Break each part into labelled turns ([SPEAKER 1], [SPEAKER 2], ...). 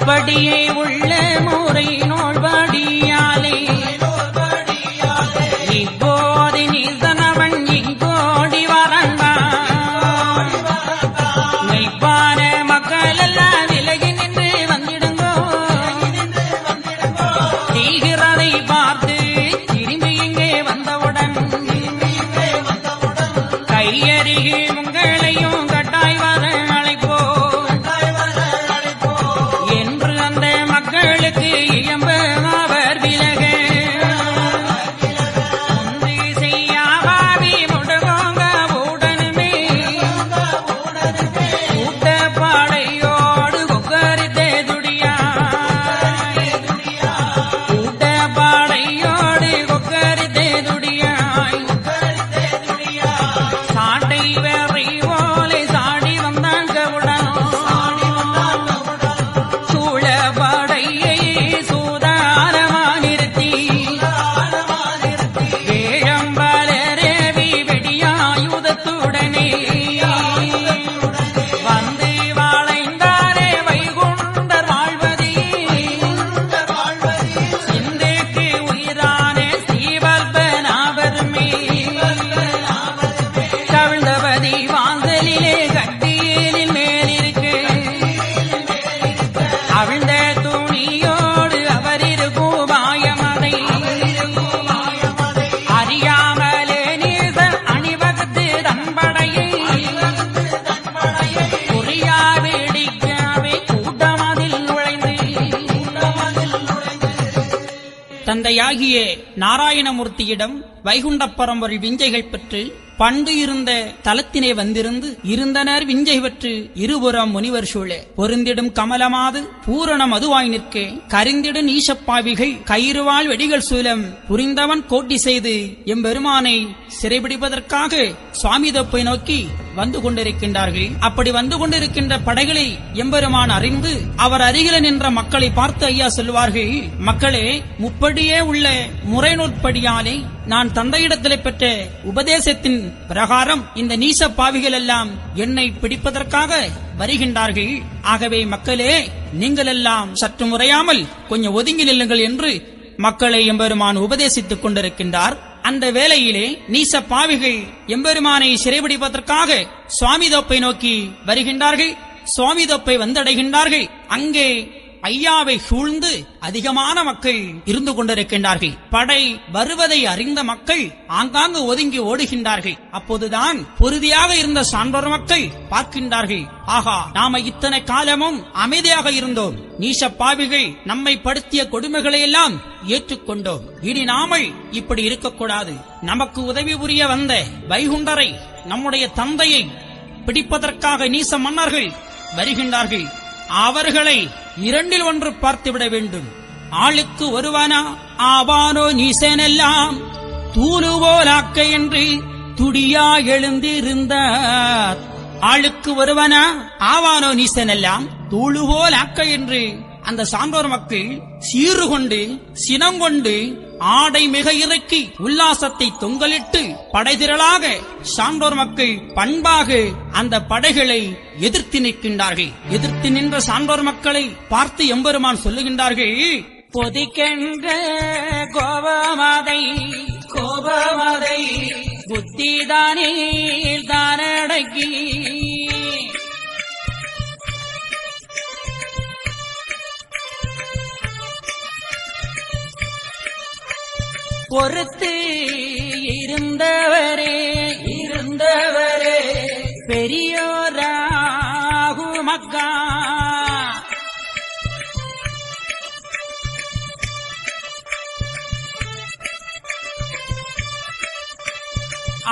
[SPEAKER 1] படியே உள்ள முறை நோழ்படியாலே இப்போது நீதனவன் இங்கோடி வரந்தான் மெய்ப்பான மக்கள் எல்லாம் விலகி நின்று வந்திடுங்கோ தீகிறதை பார்த்து திரும்பி இங்கே வந்தவுடன் கையருகே உங்களையும் கட்டாய் வர அழைப்போ மக்களுக்கு இயம்ப அவர் விலக செய்யாவி முடுவோங்க உடனுமே கூட்டப்பாடையோடு கொக்கரித்தே துடியா கூட்டப்பாடையோடு கொக்கரித்தே துடியாய் சாட்டை வேறி போலே சாடி வந்தாங்க உடனோ தந்தையாகிய நாராயணமூர்த்தியிடம் வைகுண்டப் பரம்பொருள் விஞ்சைகள் பெற்று பண்டு இருந்த தலத்தினை வந்திருந்து இருந்தனர் விஞ்சை பெற்று இருபுறம் முனிவர் சூழ பொருந்திடும் கமலமாது பூரண மதுவாய் நிற்க கரிந்திடும் ஈசப்பாவிகள் கயிறுவாள் வெடிகள் சூலம் புரிந்தவன் கோட்டி செய்து எம்பெருமானை சிறைபிடிப்பதற்காக சுவாமி தொப்பை நோக்கி வந்து கொண்டிருக்கின்றார்கள். அப்படி வந்து கொண்டிருக்கின்ற படைகளை எம்பெருமான் அறிந்து அவர் அருகில நின்ற மக்களை பார்த்து ஐயா சொல்வார்கள், மக்களே, முப்படியே உள்ள முறைநூற்படியாலே நான் தந்தையிடத்திலே பெற்ற உபதேசத்தின் பிரகாரம் இந்த நீச பாவிகள் எல்லாம் என்னை பிடிப்பதற்காக வருகின்றார்கள். ஆகவே மக்களே, நீங்கள் எல்லாம் சற்று முறையாமல் கொஞ்சம் ஒதுங்கி நில்லுங்கள் என்று மக்களை எம்பெருமான் உபதேசித்துக் கொண்டிருக்கின்றார். அந்த வேளையிலே நீச பாவிகள் எம்பெருமானை சிறைபிடிப்பதற்காக சுவாமி தோப்பை நோக்கி வருகின்றார்கள். சுவாமி தோப்பை வந்தடைகின்றார்கள். அங்கே ஐயாவை சூழ்ந்து அதிகமான மக்கள் இருந்து கொண்டிருக்கின்றார்கள். படை வருவதை அறிந்த மக்கள் ஆங்காங்கு ஒதுங்கி ஓடுகின்றார்கள். அப்போதுதான் பொறுதியாக இருந்த சான்றோர் மக்கள் பார்க்கின்றார்கள், ஆகா, நாம இத்தனை காலமும் அமைதியாக இருந்தோம், நீச பாவிகள் நம்மை படுத்திய கொடுமைகளை எல்லாம் ஏற்றுக்கொண்டோம், இனி நாமல் இப்படி இருக்கக்கூடாது. நமக்கு உதவி புரிய வந்த வைகுண்டரை, நம்முடைய தந்தையை பிடிப்பதற்காக நீச மன்னர்கள் வருகின்றார்கள். அவர்களை இரண்டில் ஒன்று பார்த்துவிட வேண்டும். ஆளுக்கு ஒருவனா ஆவானோ நீசனெல்லாம் தூளுவோலாக்க என்று துடியா எழுந்திருந்தார். ஆளுக்கு ஒருவனா ஆவானோ நீசனெல்லாம் தூளுவோலாக்க என்று அந்த சான்றோர் மக்கள் சீறு கொண்டு சினங்கொண்டு ஆடை மிக இறக்கி உல்லாசத்தை தொங்கலிட்டு படைதிரளாக சான்றோர் மக்கள் பண்பாக அந்த படைகளை எதிர்த்து நிற்கின்றார்கள். எதிர்த்து நின்ற சான்றோர் மக்களை பார்த்து எம்பெருமான் சொல்லுகின்றார்கள், கொதிக்கின்ற கோபமாதை புத்திதானே தானடக்கி பொறுத்து இருந்தவரே பெரியோராகு மக்கா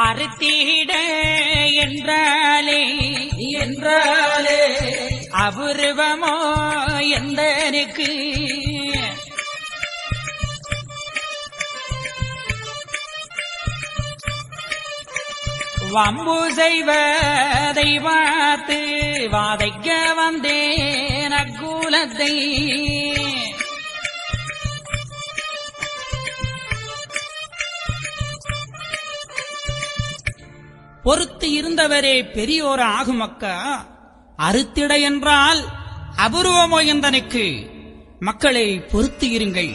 [SPEAKER 1] அறுத்திட என்றாலே அபூர்வமோ எந்தனுக்கு வம்பு செய்வதை பார்த்து வாதைக்க வந்தேன் அக்குலத்தை. பொறுத்து இருந்தவரே பெரியோர் ஆகுமக்கா, அறுத்திட என்றால் அபூர்வமோ எந்தனுக்கு. மக்களே பொறுத்து இருங்கள்.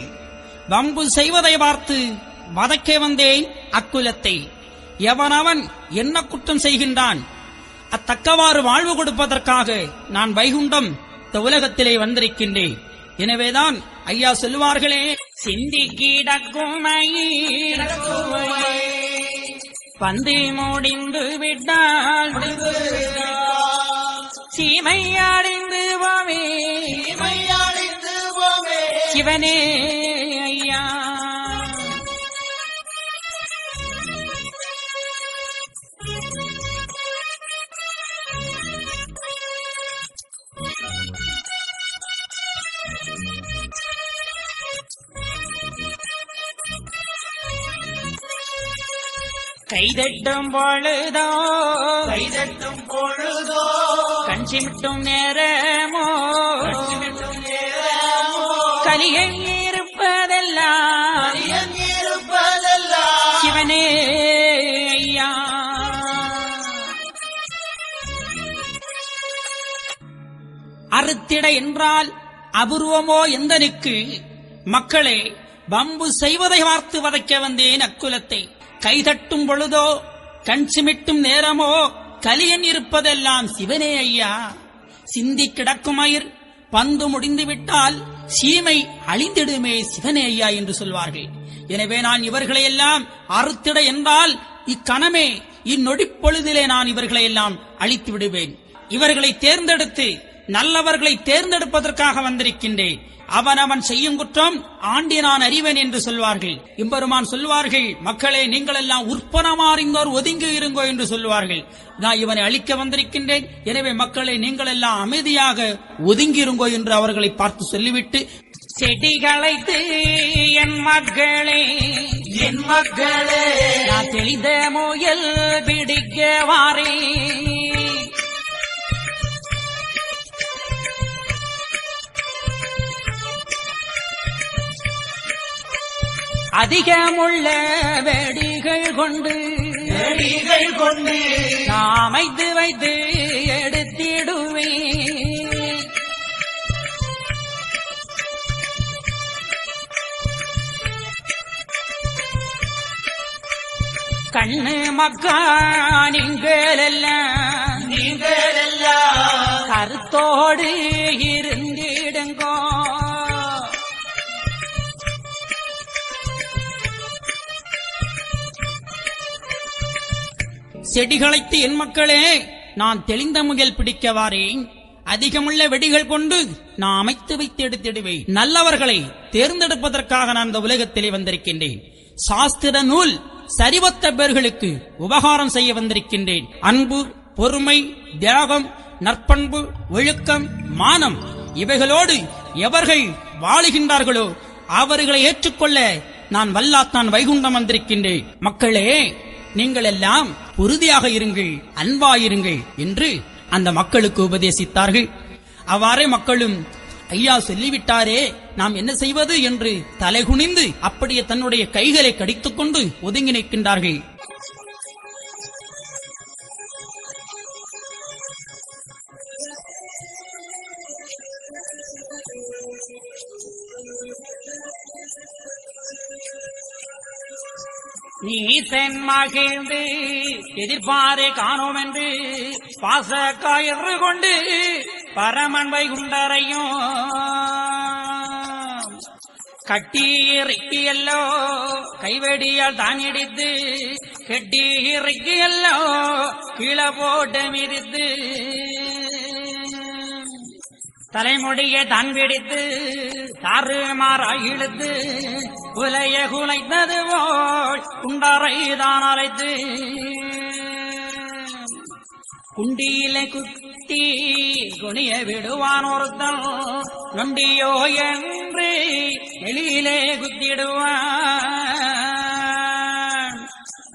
[SPEAKER 1] வம்பு செய்வதை பார்த்து வதைக்க வந்தேன் அக்குலத்தை. எவனவன் என்ன குற்றம் செய்கின்றான், அத்தக்கவாறு வாழ்வு கொடுப்பதற்காக நான் வைகுண்டம் இந்த உலகத்திலே வந்திருக்கின்றேன். எனவேதான் ஐயா சொல்லுவார்களே, சிந்தி கிடக்கும் வந்து முடிந்து விட்டால் சீமையாடிந்து போவே சிவனே ஐயா. கைதட்டும் பொழுதோ கண் சிமிட்டும் நேரமோ கலியை இருப்பதெல்லாம் சிவனே ஐயா. அறுத்திட என்றால் அபூர்வமோ எந்தனுக்கு. மக்களே, வம்பு செய்வதை பார்த்து வதைக்க வந்தேன் அக்குலத்தை. கைதட்டும் பொழுதோ கண் சிமிட்டும் நேரமோ கலியன் இருப்பதெல்லாம் சிவனே ஐயா. சிந்தி கிடக்கும் மயிர் பந்து முடிந்துவிட்டால் சீமை அழிந்திடுமே சிவனே ஐயா என்று சொல்வார்கள். எனவே நான் இவர்களையெல்லாம் அறுத்திட என்றால் இக்கணமே இந்நொடிப்பொழுதிலே நான் இவர்களையெல்லாம் அழித்து விடுவேன். இவர்களை தேர்ந்தெடுத்து நல்லவர்களை தேர்ந்தெடுப்பதற்காக வந்திருக்கின்றேன். அவன் செய்யும் குற்றம் ஆண்டி நான் அறிவேன் என்று சொல்வார்கள். இம்பெருமான் சொல்வார்கள், மக்களே நீங்கள் எல்லாம் உற்பனமாறிந்தோர் ஒதுங்கி இருங்கோ என்று சொல்வார்கள். நான் இவனை அழிக்க வந்திருக்கின்றேன். எனவே மக்களே நீங்கள் எல்லாம் அமைதியாக ஒதுங்கி இருங்கோ என்று அவர்களை பார்த்து சொல்லிவிட்டு, செடிகளைத்து என் மக்களே நான் தெளிந்த முயல் பிடிக்க வாரே. அதிகமுள்ள வெடிகள் கொண்டு அமைத்து வைத்து எடுத்திடுவே. கண்ணு மக்கா நீங்களெல்லாம் கருத்தோடு இருந்திடுங்கோ. செடிகளைத்து என் மக்களே நான் தெளிந்த முயல் பிடிக்க வாரேன். அதிகமுள்ள வெடிகள் கொண்டு நான் அமைத்து வைத்து எடுத்திடுவேன். நல்லவர்களை தேர்ந்தெடுப்பதற்காக நான் இந்த உலகத்திலே வந்திருக்கின்றேன். சாஸ்திர நூல் சரிவத்த பேர்களுக்கு உபகாரம் செய்ய வந்திருக்கின்றேன். அன்பு, பொறுமை, தியாகம், நற்பண்பு, ஒழுக்கம், மானம் இவைகளோடு எவர்கள் வாழுகின்றார்களோ அவர்களை ஏற்றுக்கொள்ள நான் வல்லாத்தான் வைகுண்டம் வந்திருக்கின்றேன். மக்களே, நீங்கள் எல்லாம் உறுதியாக இருங்கள், அன்பாயிருங்கள் என்று அந்த மக்களுக்கு உபதேசித்தார்கள். அவ்வாறே மக்களும் ஐயா சொல்லிவிட்டாரே நாம் என்ன செய்வது என்று தலைகுனிந்து அப்படியே தன்னுடைய கைகளை கடித்துக் கொண்டு ஒதுங்கி நிற்கின்றார்கள். நீ தென் மகிழ்ந்து எதிர்பாரே காணோம் என்று பாச காயறு கொண்டு பரமன் வைகுண்டரையும் கட்டி இறக்கியல்லோ கைவடியால் தான் இடித்து கட்டி இறக்கியல்லோ கீழே போட்டு மிதித்து தலைமுடியை தான் பிடித்து தாறுமாறாய் இழுத்து உலைய குலைத்தது போல் குண்டரை தான் அழைத்து குண்டியிலே குத்தி குனிய விடுவான் ஒருத்தன் நொண்டியோ என்று எளியிலே குத்திடுவான்.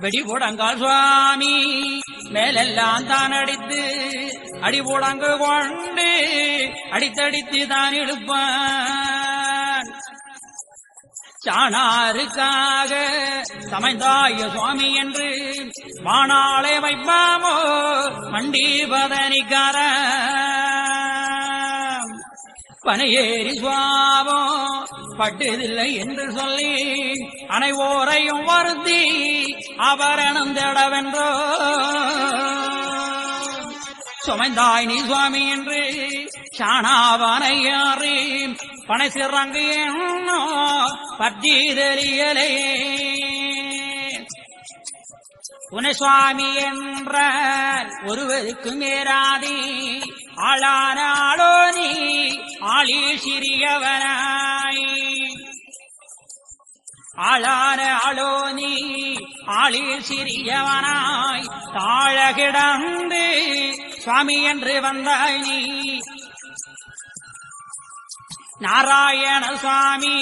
[SPEAKER 1] வெடி போடங்கால் சுவாமி மேலெல்லாம் தான் அடித்து அடி புழங்கு கொண்டு அடித்தடித்து தான் இழுப்பான். சாணாருக்காக சமைந்தாய சுவாமி என்று வானாளே வைப்பாமோ மண்டீபதனிக்கார பனையேறி சுவாமோ பட்டதில்லை என்று சொல்லி அனைவோரையும் வருத்தி அவரணம் தேடவென்றோ சுமைந்தாய் நீ சுவாமி என்று சாணாவனையாறி பனை சிறங்கு என்னோ பற்றி தெரியலே. உன சுவாமி என்ற ஒருவருக்கு மேராதி ஆளான ஆளோ நீ ஆளி சிறியவனாய் ஆளான ஆளோ நீ ஆளி சிறியவனாய் தாழ கிடந்து சுவாமி என்று வந்தாய் நீ. நாராயண சுவாமி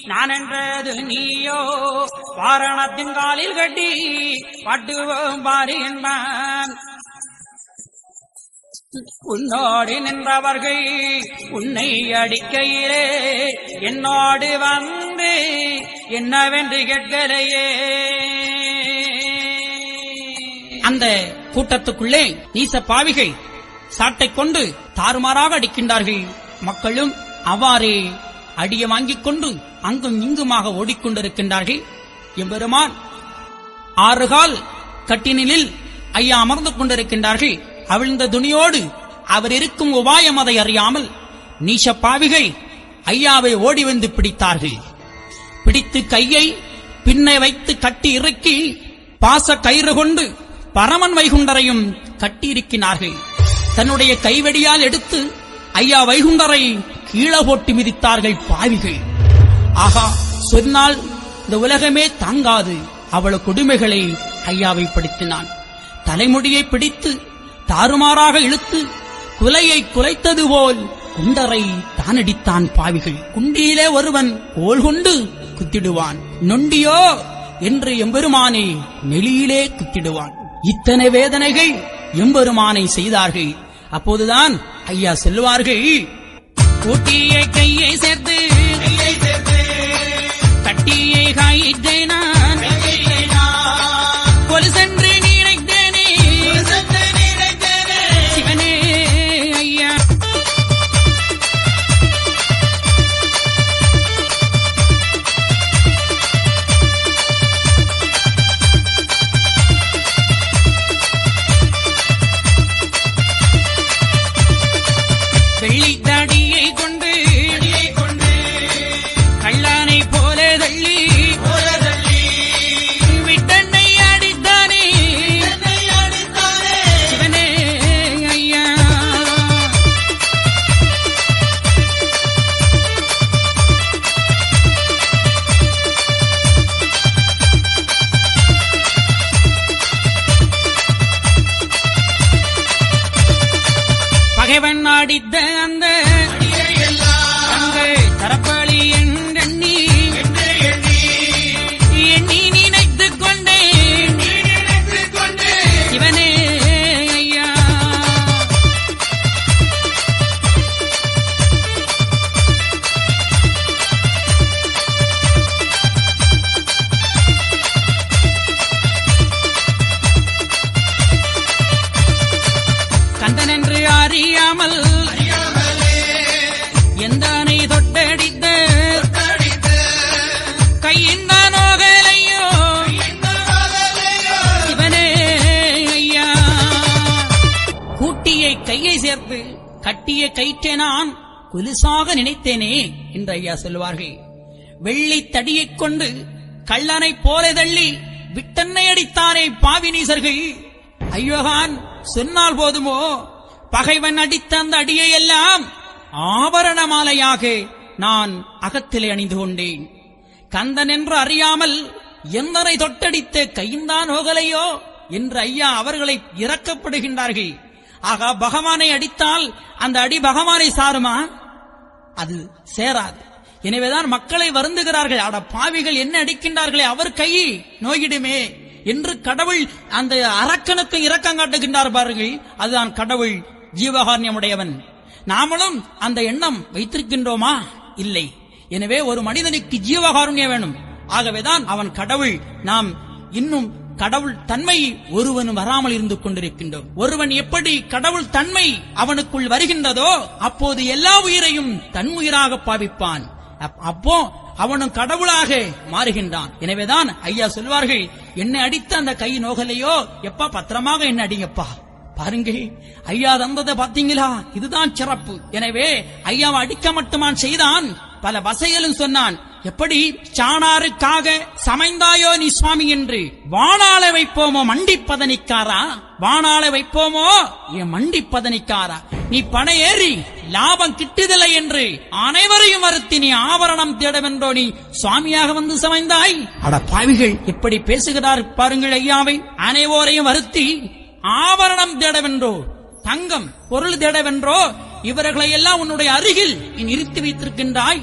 [SPEAKER 1] நான் என்றது நீயோ வாரணத்தின் காலில் கட்டி பட்டுவோம் பாரி என்பான். உன்னோடு நின்றவர்கள் உன்னை அடிக்கையிலே என்னோடு வந்து என்னவென்று கேட்கலையே. அந்த கூட்டத்துக்குள்ளே நீச பாவிகள் சாட்டை கொண்டு தாறுமாறாக அடிக்கின்றார்கள். மக்களும் அவ்வாறே அடிய வாங்கிக் கொண்டு அங்கும் இங்குமாக ஓடிக்கொண்டிருக்கின்றார்கள். எம்பெருமான் 6 கால் கட்டினில் ஐயா அமர்ந்து கொண்டிருக்கின்றார்கள். அவிழ்ந்த துணியோடு அவர் இருக்கும் உபாயம் அதை அறியாமல் நீச பாவிகள் ஐயாவை ஓடி வந்து பிடித்தார்கள். பிடித்து கையை பின்னை வைத்து கட்டி இறுக்கி பாச கயிறு கொண்டு பரமன் வைகுண்டரையும் கட்டியிருக்கிறார்கள். தன்னுடைய கைவெடியால் எடுத்து ஐயா வைகுண்டரை கீழே போட்டு மிதித்தார்கள் பாவிகள். ஆகா, சொன்னால் இந்த உலகமே தாங்காது அவ்வளவு கொடுமைகளை ஐயாவை படுத்தினான். தலைமுடியை பிடித்து தாறுமாறாக இழுத்து குலையை குலைத்தது போல் குண்டரை தானடித்தான் பாவிகள். குண்டியிலே ஒருவன் கோல் கொண்டு குத்திடுவான், நொண்டியோ என்று எம்பெருமானை நெளியிலே குத்திடுவான். இத்தனை வேதனைகள் எம்பெருமானை செய்தார்கள். அப்போதுதான் ஐயா சொல்லுவார்கள், கூட்டிய கையை சேர்த்து கட்டியை காயிற்றே நான் கொலு சென்று நினைத்தேனே சிவனே ஐயா. வெள்ளித்தடியை கொண்டு கள்ளானை போல தள்ளி விட்டன்னை அடித்தானே சிவனே ஐயா. பகைவன் அடித்த அந்த தரப்பளி என்றெண்ணி எண்ணி நினைத்துக் கொண்டேன் சிவனே ஐயா. கந்தன் என்று அறியாமல் எந்தானை தொட்டடித்த கையின்ன நோகலையோ சிவனே ஐயா. கூட்டியை கையை சேர்த்து கட்டிய கயிற்றை நான் குலுசாக நினைத்தேனே என்று ஐயா சொல்லுவார்கள். வெள்ளி தடியைக் கொண்டு கள்ளனை போல தள்ளி விட்டன்னை அடித்தானே பாவினீசர்கள். ஐயோகான் சொன்னால் போதுமோ, பகைவன் அடித்த அந்த அடியை எல்லாம் ஆபரண மாலையாக நான் அகத்திலே அணிந்து கொண்டேன். கந்தன் என்று அறியாமல் எந்தனை தொட்டடித்த கைந்தான் ஓகலையோ என்று ஐயா அவர்களை இறக்கப்படுகின்றார்கள். ஆகா, பகவானை அடித்தால் அந்த அடி பகவானை சாருமா? அது சேராது. எனவேதான் மக்களை வருந்துகிறார்கள். அட பாவிகள் என்ன அடிக்கின்றார்களே, அவர் கை நோயிடுமே என்று கடவுள் அந்த அரக்கனுக்கு இரக்கம் காட்டுகின்றார் பாருங்கள். அதுதான் கடவுள் ஜீவகாருண்யமுடையவன். நாமளும் அந்த எண்ணம் வைத்திருக்கின்றோமா? இல்லை. எனவே ஒரு மனிதனுக்கு ஜீவகாருண்யம் வேணும். ஆகவேதான் அவன் கடவுள். நாம் இன்னும் கடவுள் தன்மை ஒருவனும் வராமல் இருந்து கொண்டிருக்கின்றோம். ஒருவன் எப்படி கடவுள் தன்மை அவனுக்குள் வருகின்றதோ அப்போது எல்லா உயிரையும் தன் உயிராக பாவிப்பான். அப்போ அவனும் கடவுளாக மாறுகின்றான். எனவேதான் ஐயா சொல்வார்கள், என்னை அடித்த அந்த கை நோகலையோ, எப்பா பத்திரமாக என்ன அடிங்கப்பா. பாருங்கள், ஐயா தந்ததை பாத்தீங்களா? இதுதான் சிறப்பு. எனவே ஐயாவை அடிக்க மட்டுமான் செய்தான், பல வசைகளும் சொன்னான். எப்படி சாணாருக்காக சமைந்தாயோ நீ சுவாமி என்று வாணாளை வைப்போமோ மண்டிப்பதனிக்காரா, வாணாளை வைப்போமோ என் மண்டிப்பதனிக்காரா, நீ பணை ஏறி லாபம் கிட்டுதலை என்று அனைவரையும் வருத்தி நீ ஆவரணம் தேடவென்றோ நீ சுவாமியாக வந்து சமைந்தாய். அட பாவிகள், எப்படி பேசுகிறார் பாருங்கள் ஐயாவை. அனைவரையும் வருத்தி ஆவரணம் தேடவென்றோ, தங்கம் பொருள் தேடவென்றோ இவர்களை எல்லாம் உன்னுடைய அருகில் நீ நிறுத்தி வைத்திருக்கின்றாய்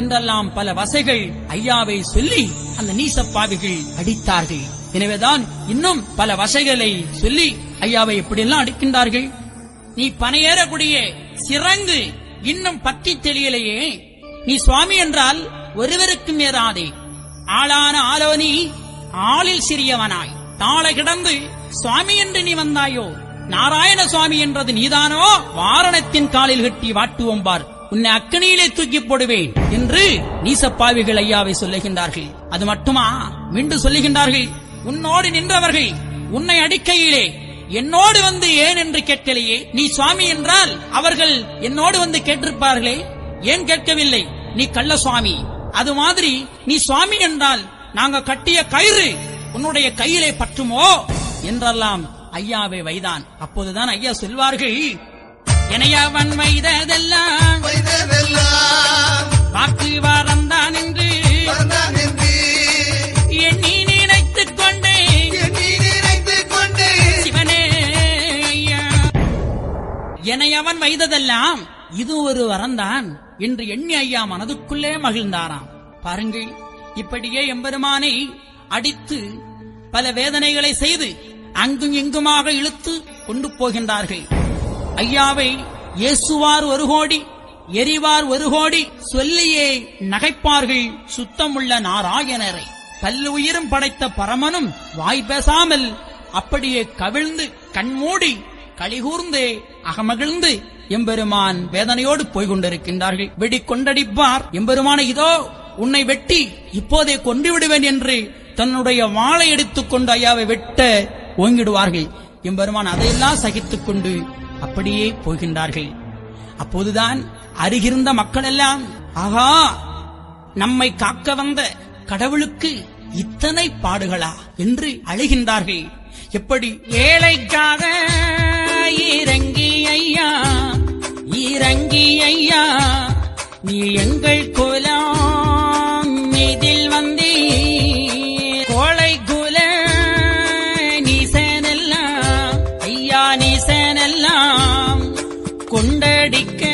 [SPEAKER 1] என்றெல்லாம் பல வசைகள் ஐயாவை சொல்லி அந்த நீசப்பாவிகள் அடித்தார்கள். எனவேதான் இன்னும் பல வசைகளை சொல்லி ஐயாவை எப்படியெல்லாம் அடிக்கின்றார்கள். நீ பனையேறக்கூடிய சிறங்கு இன்னும் பற்றி தெளியலையே, நீ சுவாமி என்றால் ஒருவருக்கும் ஏறாதே. ஆளான ஆலோனி ஆளில் சிறியவனாய் தாளை கிடந்து சுவாமி என்று நீ வந்தாயோ, நாராயண சுவாமி என்றது நீதானோ, வாரணத்தின் காலில் கட்டி வாட்டுவோம் பார், உன்னை அக்கனியிலே தூக்கி போடுவேன் என்று நீசப்பாவிகள் ஐயாவை சொல்லுகின்றார்கள். அது மட்டுமா, மீண்டும் சொல்லுகின்றார்கள், உன்னோடு நின்றவர்கள் உன்னை அடிக்கையிலே என்னோடு வந்து ஏன் என்று கேட்கலையே. நீ சுவாமி என்றால் அவர்கள் என்னோடு வந்து கேட்டிருப்பார்களே, ஏன் கேட்கவில்லை? நீ கள்ள சுவாமி. அது மாதிரி நீ சுவாமி என்றால் நாங்க கட்டிய கயிறு உன்னுடைய கையிலே பற்றுமோ என்றெல்லாம் ஐயாவை வைதான். அப்போதுதான் ஐயா சொல்வார்கள், எனையவன் வைததெல்லாம் வாக்கு வாரந்தான் என்று எண்ணி நினைத்துக் கொண்டே சிவனே ஐயா, எனையவன் வைததெல்லாம் இது ஒரு வரந்தான் என்று எண்ணி ஐயா மனதுக்குள்ளே மகிழ்ந்தாராம். பாருங்கள், இப்படியே எம்பெருமானை அடித்து பல வேதனைகளை செய்து அங்கும் இங்குமாக இழுத்து கொண்டு போகின்றார்கள். ஐயாவை ஏசுவார் 1 கோடி, எரிவார் 1 கோடி சொல்லியே நகைப்பார்கள் சுத்தமுள்ள நாராயணரை. பல்லு உயிரும் படைத்த பரமனும் வாய் பேசாமல் அப்படியே கவிழ்ந்து கண்மூடி களிகூர்ந்தே அகமகிழ்ந்து எம்பெருமான் வேதனையோடு போய்கொண்டிருக்கின்றார்கள். வெடி கொண்டடிப்பார் எம்பெருமானை, இதோ உன்னை வெட்டி இப்போதே கொண்டு விடுவேன் என்று தன்னுடைய வாளை எடுத்துக் கொண்டு ஐயாவை வெட்ட ஓங்கிடுவார்கள். எம்பெருமான் அதையெல்லாம் சகித்துக் கொண்டு அப்படியே போகின்றார்கள். அப்போதுதான் அருகிருந்த மக்கள் எல்லாம், ஆகா, நம்மை காக்க வந்த கடவுளுக்கு இத்தனை பாடுகளா என்று அழுகின்றார்கள். எப்படி ஏழைக்காக இறங்கி ஐயா, இறங்கி ஐயா, நீ எங்கள் குலம் இதில் வந்தீ, கோளை குல நீசனெல்லாம் ஐயா, நீசனெல்லாம் கொண்டடிக்க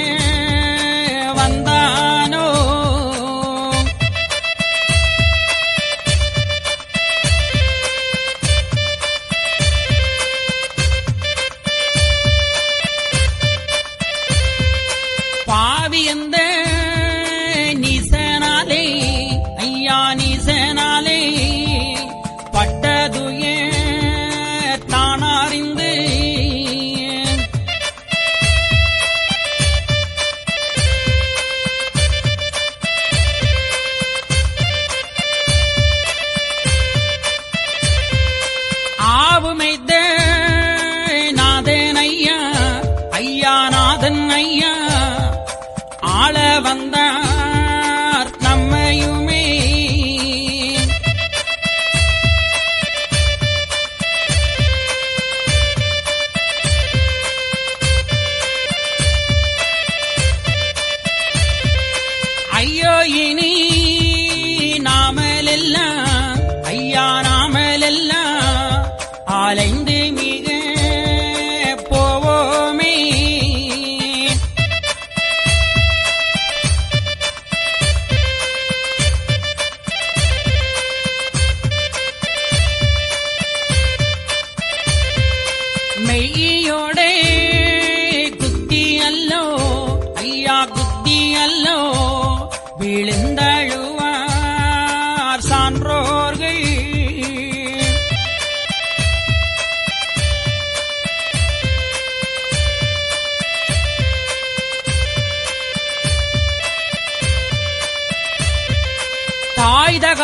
[SPEAKER 1] வந்தானோ. பாவி எந்த நீச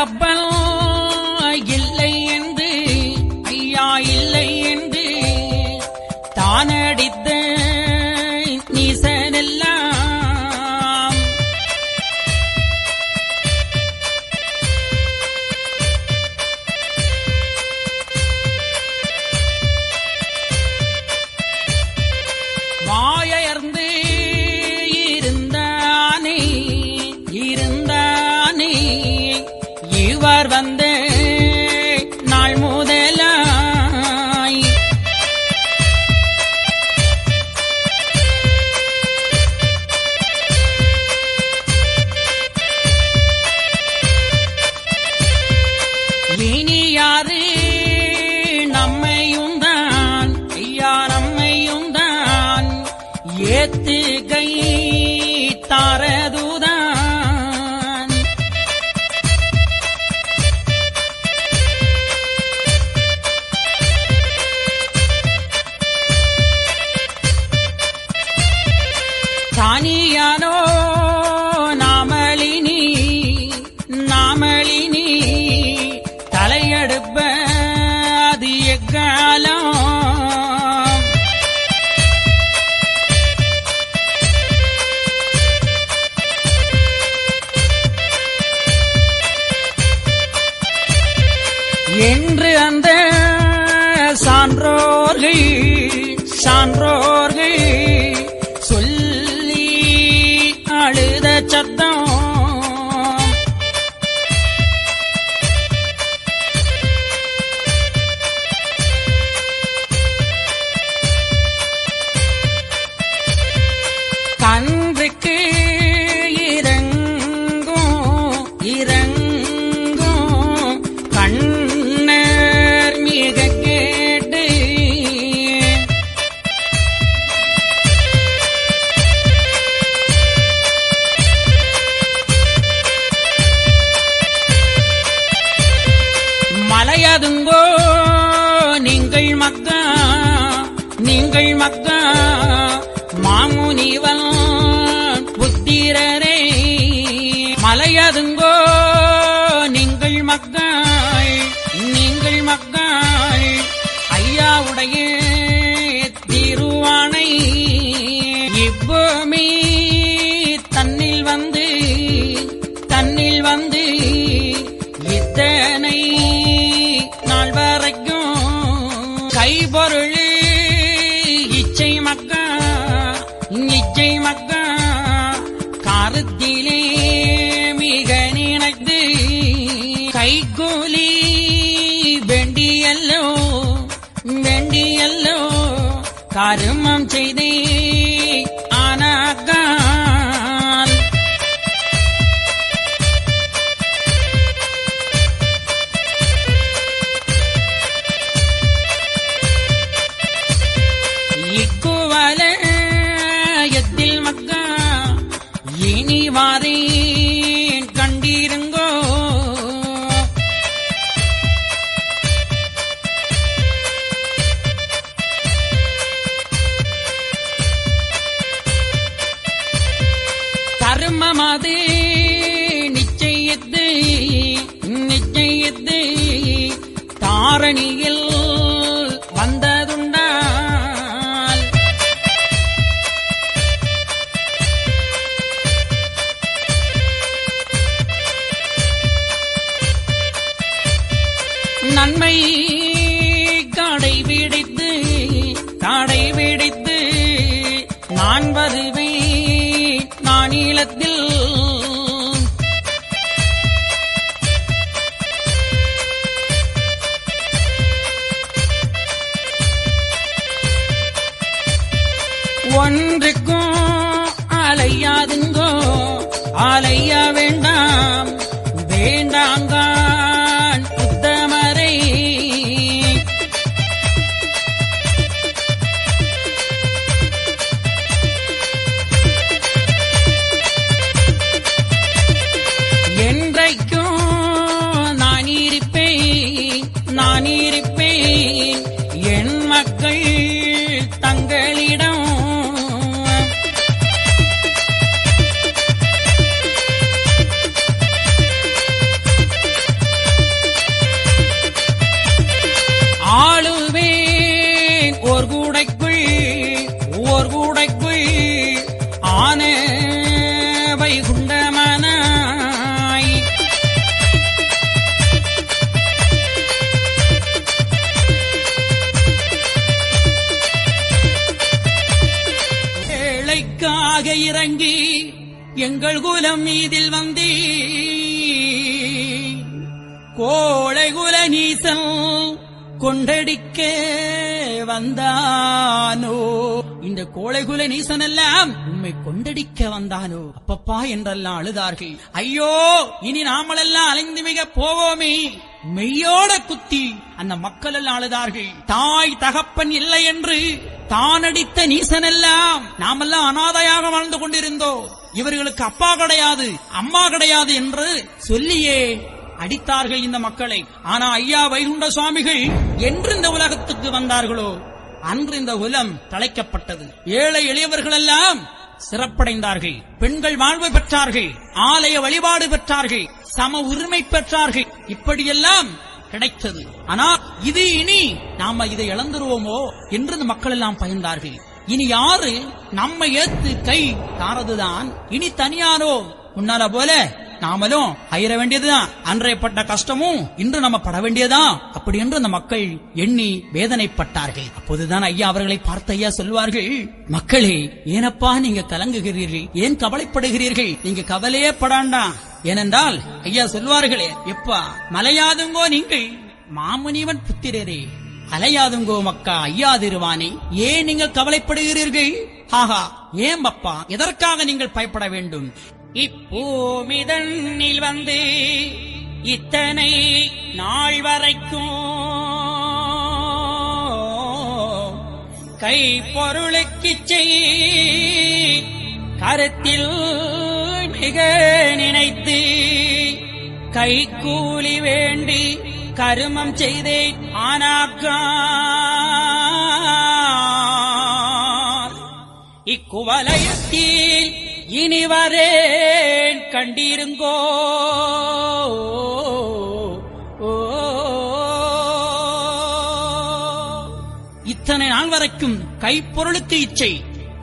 [SPEAKER 1] கப்பல் இல்லை என்று ஐயா இல்லை என்று தானடித்த நீசனெல்லாம் வாயர்ந்து இருந்தானே இவர் வந்த நாள் முதலாய் இனி யாரு நம்மையும் தான் ஐயா நம்மையும் தான் ஏத்து கை தாரதுதான் தானியானோ நாமளினி தலையெடுப்ப அது எக்காலம் என்று அந்த சான்றோர்கள் சொல்லி அழுத சத்தம் கன்றுக்கு இறங்கும் கண்ணர் மிக கேட்டு மலையதுங்கோ நீங்கள் மக்கா மாமுனிவன் புத்திரரே மலையதுங்கோ நீங்கள் மக்கள் ஐயாவுடைய திருவானை இப்போமே தன்னில் வந்து இத்தனை நாள் வரைக்கும் கைபொருள் இச்சை மக்கா காரத்திலே மிக நினைத்து கைகூலி வேண்டியல்லோ கருமம் செய்தே ஆனாக்கால் இக்குவலயத்தில் மக்கா இனி வாரேன் கண்டிருங்கோ கர்மமாது நிச்சயித்து தாரணியில் வந்ததுண்டால் நன்மை கடைபிடித்து நான் வருவேன் நானிலத்தில் ஒன்றுக்கும் அலையாதுங்கோ அலைய வேண்டாங்கான் உத்தமரை என்றைக்கும் நான் இருப்பேன் என் மக்கள் தங்களிடம் இறங்கி எங்கள் குலம் மீதில் வந்தே கோழை குல நீசன் கொண்டடிக்க வந்தானோ. இந்த கோழைகுல நீசன் எல்லாம் உம்மை கொண்டடிக்க வந்தானோ. அப்பப்பா என்றெல்லாம் அழுதார்கள். ஐயோ, இனி நாமளெல்லாம் அலைந்து மிக போவோமே. மெய்யோட குத்தி அந்த மக்கள் எல்லாம் அழுதார்கள். தாய் தகப்பன் இல்லை என்று தானடித்த நீசன் எல்லாம் நாமெல்லாம் அனாதையாக வாழ்ந்து கொண்டிருந்தோம். இவர்களுக்கு அப்பா கிடையாது, அம்மா கிடையாது என்று சொல்லியே அடித்தார்கள் இந்த மக்களை. ஆனா ஐயா வைகுண்ட சுவாமிகள் என்று இந்த உலகத்துக்கு வந்தார்களோ அன்று இந்த குலம் தழைக்கப்பட்டது. ஏழை எளியவர்கள் எல்லாம் சிறப்படைந்தார்கள். பெண்கள் வாழ்வு பெற்றார்கள், ஆலய வழிபாடு பெற்றார்கள், சம உரிமை பெற்றார்கள். இப்படியெல்லாம் கிடைத்தது. ஆனா இது இனி நாம இதை இழந்துருவோமோ என்று இந்த மக்கள் எல்லாம் பயந்தார்கள். இனி யாரு நம்ம ஏத்து கை தாரதுதான். இனி தனியாரோ முன்னால போல நாமளும் அயர வேண்டியதுதான். அன்றையப்பட்ட கஷ்டமும் இன்று நம்ம பட வேண்டியதான். அப்படி என்று அந்த மக்கள் எண்ணி வேதனைப்பட்டார்கள். அப்போதுதான் ஐயா அவர்களை பார்த்த ஐயா சொல்வார்கள், மக்களே, ஏனப்பா நீங்க கலங்குகிறீர்கள், ஏன் கவலைப்படுகிறீர்கள்? நீங்க கவலையே படாண்டா. ஏனென்றால் ஐயா சொல்வார்களே, எப்பா மலையாதுங்கோ நீங்கள் மாமுனிவன் புத்திரரே, அலையாதுங்கோ மக்கா ஐயாதிருவானே, ஏன் நீங்கள் கவலைப்படுகிறீர்கள்? ஆஹா, ஏன் அப்பா, எதற்காக நீங்கள் பயப்பட வேண்டும்? இப்பூமிதனில் வந்து இத்தனை நாள் வரைக்கும் கை பொருளுக்கு கருத்தில் மிக நினைத்து கை கூலி வேண்டி கருமம் செய்தே ஆனாக்கா இக்குவலயத்தில் இனிவரேன் கண்டிருங்கோ. இத்தனை நாள் வரைக்கும் கைப்பொருளுக்கு இச்சை,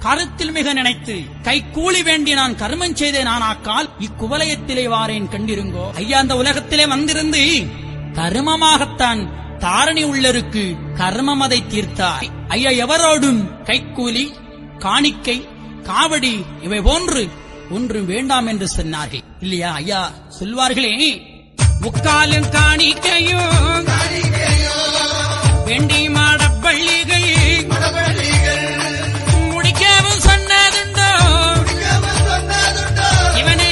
[SPEAKER 1] கருத்தில் மிக நினைத்து கை கூலி வேண்டி நான் கர்மம் செய்தேன். ஆனாக்கால் இக்குவலயத்திலே வாரேன் கண்டிருங்கோ. ஐயா அந்த உலகத்திலே வந்திருந்து கர்மமாகத்தான் தாரணி உள்ளருக்கு கர்மம் அதை தீர்த்தார். ஐயா எவரோடும் கைக்கூலி, காணிக்கை, காவடி இவை போன்று ஒன்றும் வேண்டாம் என்று சொன்னார்கள் இல்லையா? ஐயா சொல்வார்களே, முக்காலும் காணிக்கையும் வேண்டி மாடப்பள்ளிகள் முடிக்கவும் சொன்னதுண்டோ இவனே.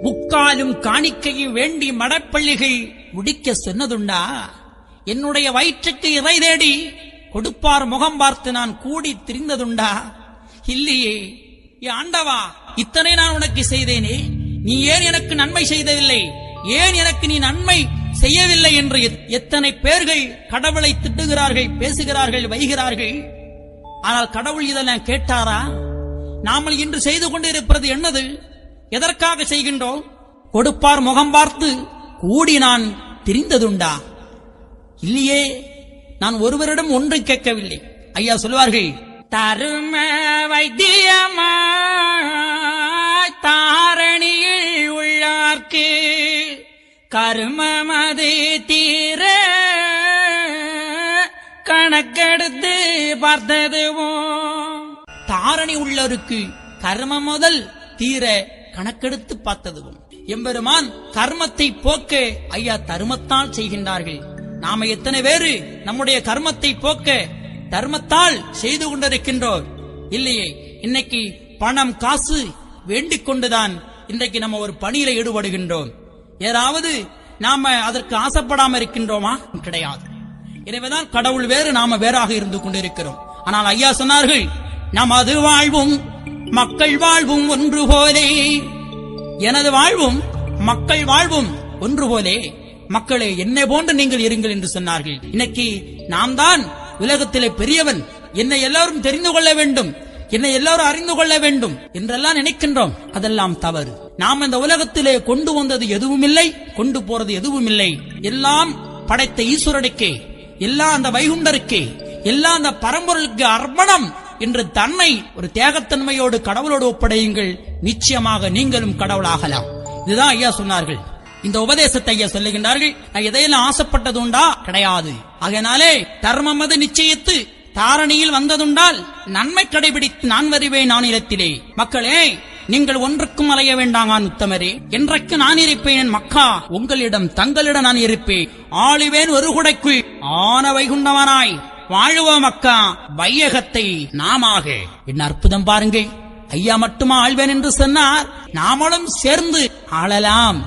[SPEAKER 1] முக்காலும் காணிக்கையும் வேண்டி மடப்பள்ளிகள் முடிக்க சொன்னதுண்டா? என்னுடைய வயிற்றுக்கு இறை தேடி கொடுப்பார் முகம் பார்த்து நான் கூடி திரிந்ததுண்டா? இல்லையே. ஆண்டவா, இத்தனை நான் உனக்கு செய்தேனே, நீ ஏன் எனக்கு நன்மை செய்ததில்லை? ஏன் எனக்கு நீ நன்மை செய்யவில்லை என்று எத்தனை பேர்கள் கடவுளை திட்டுகிறார்கள், பேசுகிறார்கள், வைகிறார்கள். ஆனால் கடவுள் இதெல்லாம் கேட்டாரா? நாமல் இன்று செய்து கொண்டிருப்பது என்னது? எதற்காக செய்கின்றோம்? கொடுப்பார் முகம் பார்த்து கூடி நான் திரிந்ததுண்டா? இல்லையே. நான் ஒருவரிடம் ஒன்று கேட்கவில்லை. ஐயா சொல்வார்கள், தரும வைத்தியமா தாரணியில் உள்ளார்க்கு கருமமது தீர கணக்கெடுத்து பார்த்ததுவும். தாரணி உள்ளவருக்கு கர்மம் முதல் தீர கணக்கெடுத்து பார்த்ததுவும். எம்பெருமான் கர்மத்தை போக்க ஐயா தர்மத்தால் செய்கின்றார்கள். நாம எத்தனை பேரு நம்முடைய கர்மத்தை போக்க தர்மத்தால் செய்து கொண்டிருக்கின்றோம் இல்லையே? இன்னைக்கு பணம் காசு வேண்டிக் கொண்டுதான் இன்றைக்கு நம்ம ஒரு பணியில ஈடுபடுகின்றோம். ஏதாவது நாம அதற்கு ஆசைப்படாம இருக்கின்றோமா? கிடையாது. எனவேதான் கடவுள் வேறு, நாம வேறாக இருந்து கொண்டிருக்கிறோம். ஆனால் ஐயா சொன்னார்கள், நமது வாழ்வும் மக்கள் வாழ்வும் ஒன்று போலே. எனது வாழ்வும் மக்கள் வாழ்வும் ஒன்று போலே. மக்களே, என்னை போன்று நீங்கள் இருங்கள் என்று சொன்னார்கள். இன்னைக்கு நாம் தான் உலகத்திலே பெரியவன், என்னை எல்லாரும் தெரிந்து கொள்ள வேண்டும், என்னை எல்லாரும் அறிந்து கொள்ள வேண்டும் என்றெல்லாம் நினைக்கின்றோம். அதெல்லாம் தவறு. நாம் இந்த உலகத்திலே கொண்டு வந்தது எதுவும் இல்லை, கொண்டு போறது எதுவும் இல்லை. எல்லாம் படைத்த ஈஸ்வரனுக்கே, எல்லாம் அந்த வைகுண்டருக்கே, எல்லாம் அந்த பரம்பொருளுக்கு அர்ப்பணம் என்று தன்னை ஒரு தியாகத்தன்மையோடு கடவுளோடு ஒப்படையுங்கள். நிச்சயமாக நீங்களும் கடவுளாகலாம். இதுதான் ஐயா சொன்னார்கள். இந்த உபதேசத்தை ஐயா சொல்லுகின்றார்கள். நான் எதையெல்லாம் ஆசைப்பட்டது உண்டா? கிடையாது. ஆகையினாலே தர்மமது நிச்சயித்து தாரணியில் வந்ததுண்டால் நன்மை கடைபிடித்து நான் வருவேன் நானிலத்திலே. மக்களே, நீங்கள் ஒன்றுக்கும் அலைய வேண்டாங்கான் உத்தமரே. என்றைக்கு நான் இருப்பேன் மக்கா, உங்களிடம் தங்களிடம் நான் இருப்பேன். ஆளுவேன் ஒரு குடைக்குள் ஆன வைகுண்டவனாய் வாழுவ மக்கா வையகத்தை நாமாக. என்ன அற்புதம் பாருங்கள். ஐயா மட்டுமா ஆழ்வேன் என்று சொன்னார், நாமளும் சேர்ந்து ஆளலாம்